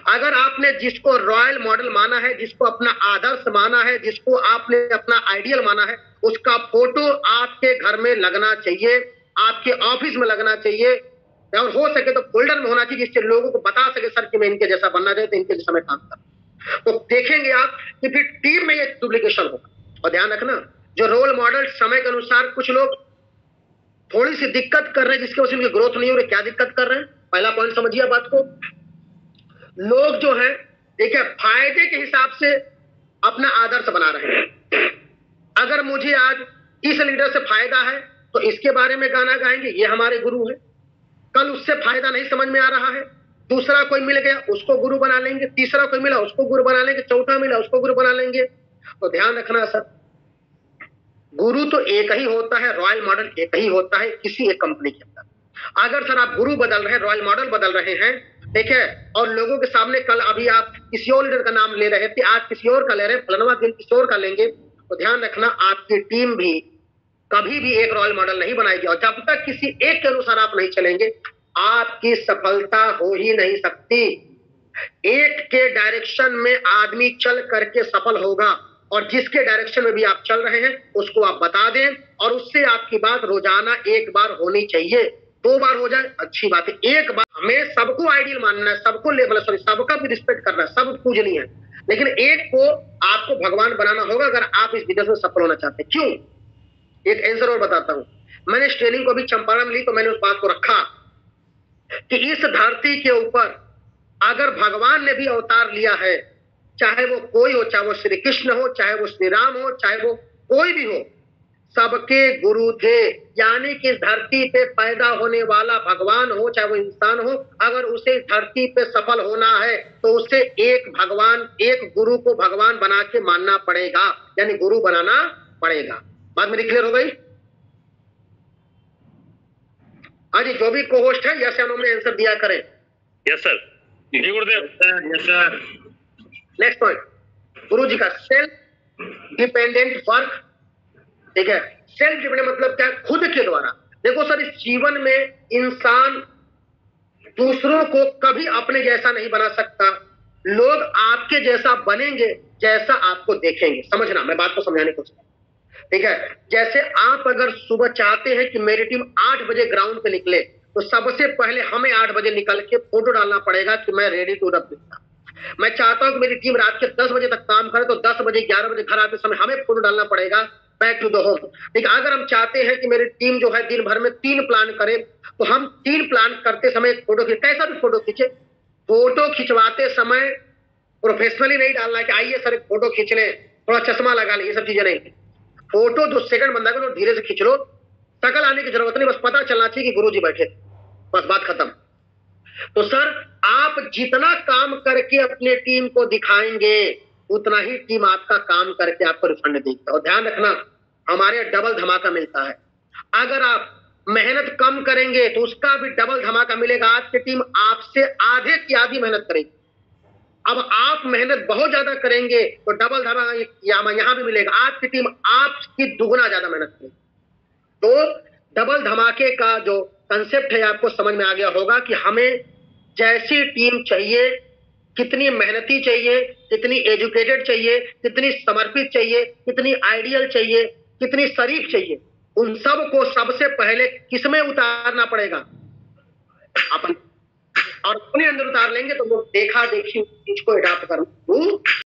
अगर आपने जिसको रॉयल मॉडल माना है, जिसको अपना आदर्श माना है, जिसको आपने अपना आइडियल माना है, उसका फोटो आपके घर में लगना चाहिए, आपके ऑफिस में लगना चाहिए, और हो सके तो फोल्डर में होना चाहिए, जिससे लोगों को बता सके सर कि मैं इनके जैसा बनना चाहता, इनके जैसा मैं काम करता। तो देखेंगे आप कि फिर टीम में ये डुप्लीकेशन होगा। और ध्यान रखना, जो रोल मॉडल समय के अनुसार कुछ लोग थोड़ी सी दिक्कत कर रहे हैं, जिसकी वजह से उनकी ग्रोथ नहीं हो रही। क्या दिक्कत कर रहे हैं? पहला पॉइंट समझिए बात को। लोग जो है देखिए फायदे के हिसाब से अपना आदर्श बना रहे हैं। अगर मुझे आज इस लीडर से फायदा है तो इसके बारे में गाना गाएंगे, ये हमारे गुरु है। कल उससे फायदा नहीं समझ में आ रहा है, दूसरा कोई मिल गया उसको गुरु बना लेंगे, तीसरा कोई मिला उसको गुरु बना लेंगे, चौथा मिला उसको गुरु बना लेंगे। तो ध्यान रखना सर, गुरु तो एक ही होता है, रॉयल मॉडल एक ही होता है किसी एक कंपनी के अंदर। अगर सर आप गुरु बदल रहे हैं, रॉयल मॉडल बदल रहे हैं, ठीक है, और लोगों के सामने कल अभी आप किसी और लीडर का नाम ले रहे थे, आज किसी और का ले रहे हैं, फलनवा दिन किसी और का लेंगे, तो ध्यान रखना आपकी टीम भी कभी भी एक रॉयल मॉडल नहीं बनाएगी। और जब तक किसी एक के अनुसार आप नहीं चलेंगे, आपकी सफलता हो ही नहीं सकती। एक के डायरेक्शन में आदमी चल करके सफल होगा, और जिसके डायरेक्शन में भी आप चल रहे हैं उसको आप बता दें, और उससे आपकी बात रोजाना एक बार होनी चाहिए। 2 बार हो जाए अच्छी बात है, एक बार। हमें सबको आइडियल मानना है, सबको लेवल, सॉरी, सबका भी रिस्पेक्ट करना है, सब पूजनीय है, लेकिन एक को आपको भगवान बनाना होगा अगर आप इस बिजनेस में सफल होना चाहते हैं। क्यों? एक आंसर और बताता हूं। मैंने इस ट्रेनिंग को भी चंपारण में ली, तो मैंने उस बात को रखा कि इस धरती के ऊपर अगर भगवान ने भी अवतार लिया है, चाहे वो कोई हो, चाहे वो श्री कृष्ण हो, चाहे वो श्री राम हो, चाहे वो कोई भी हो, सबके गुरु थे। यानी कि इस धरती पे पैदा होने वाला भगवान हो, चाहे वो इंसान हो, अगर उसे धरती पे सफल होना है तो उसे एक भगवान, एक गुरु को भगवान बना के मानना पड़ेगा, यानी गुरु बनाना पड़ेगा। बात मेरी क्लियर हो गई? हाँ जी, जो भी को होस्ट है यस या नो में आंसर दिया करें। Yes sir. जी गुरुदेव। Yes sir. नेक्स्ट पॉइंट, गुरु जी का सेल्फ डिपेंडेंट वर्क। ठीक है, सेल्फ डिपेंडेंट मतलब क्या है? खुद के द्वारा। देखो सर, इस जीवन में इंसान दूसरों को कभी अपने जैसा नहीं बना सकता। लोग आपके जैसा बनेंगे जैसा आपको देखेंगे। समझना, मैं बात को समझाने की कोशिश। ठीक है, जैसे आप अगर सुबह चाहते हैं कि मेरी टीम 8 बजे ग्राउंड पे निकले, तो सबसे पहले हमें 8 बजे निकल के फोटो डालना पड़ेगा कि मैं रेडी टू रन। मैं चाहता हूं कि मेरी टीम रात के 10 बजे तक काम करे, तो 10 बजे 11 बजे घर आते समय हमें फोटो डालना पड़ेगा बैक टू द होम। ठीक, अगर हम चाहते हैं कि मेरी टीम जो है दिन भर में 3 प्लान करे, तो हम 3 प्लान करते समय एक फोटो खींचे, कैसा भी फोटो खींचे। फोटो खिंचवाते समय प्रोफेशनली नहीं डालना है कि आइए सर एक फोटो खींच लें, थोड़ा चश्मा लगा ले, ये सब चीजें नहीं। फोटो 2 सेकंड बंदा को धीरे से खींच लो, शकल आने की जरूरत नहीं, बस पता चलना चाहिए कि गुरुजी बैठे, बस बात खत्म। तो सर आप जितना काम करके अपने टीम को दिखाएंगे, उतना ही टीम आपका काम करके आपको रिफंड देगी। और ध्यान रखना, हमारे डबल धमाका मिलता है। अगर आप मेहनत कम करेंगे तो उसका भी डबल धमाका मिलेगा। आज की टीम आपसे आधे की आधी मेहनत करेगी। अब आप मेहनत बहुत ज्यादा करेंगे तो डबल धमाका यहां भी मिलेगा। आज की टीम आपकी दुगुना ज्यादा मेहनत करेगी। तो डबल धमाके का जो कंसेप्ट है आपको समझ में आ गया होगा कि हमें जैसी टीम चाहिए, कितनी मेहनती चाहिए, कितनी एजुकेटेड चाहिए, कितनी समर्पित चाहिए, कितनी आइडियल चाहिए, कितनी शरीफ चाहिए, उन सब को सबसे पहले किसमें उतारना पड़ेगा? अपन। और अपने अंदर उतार लेंगे तो वो देखा देखी चीज को अडॉप्ट करूं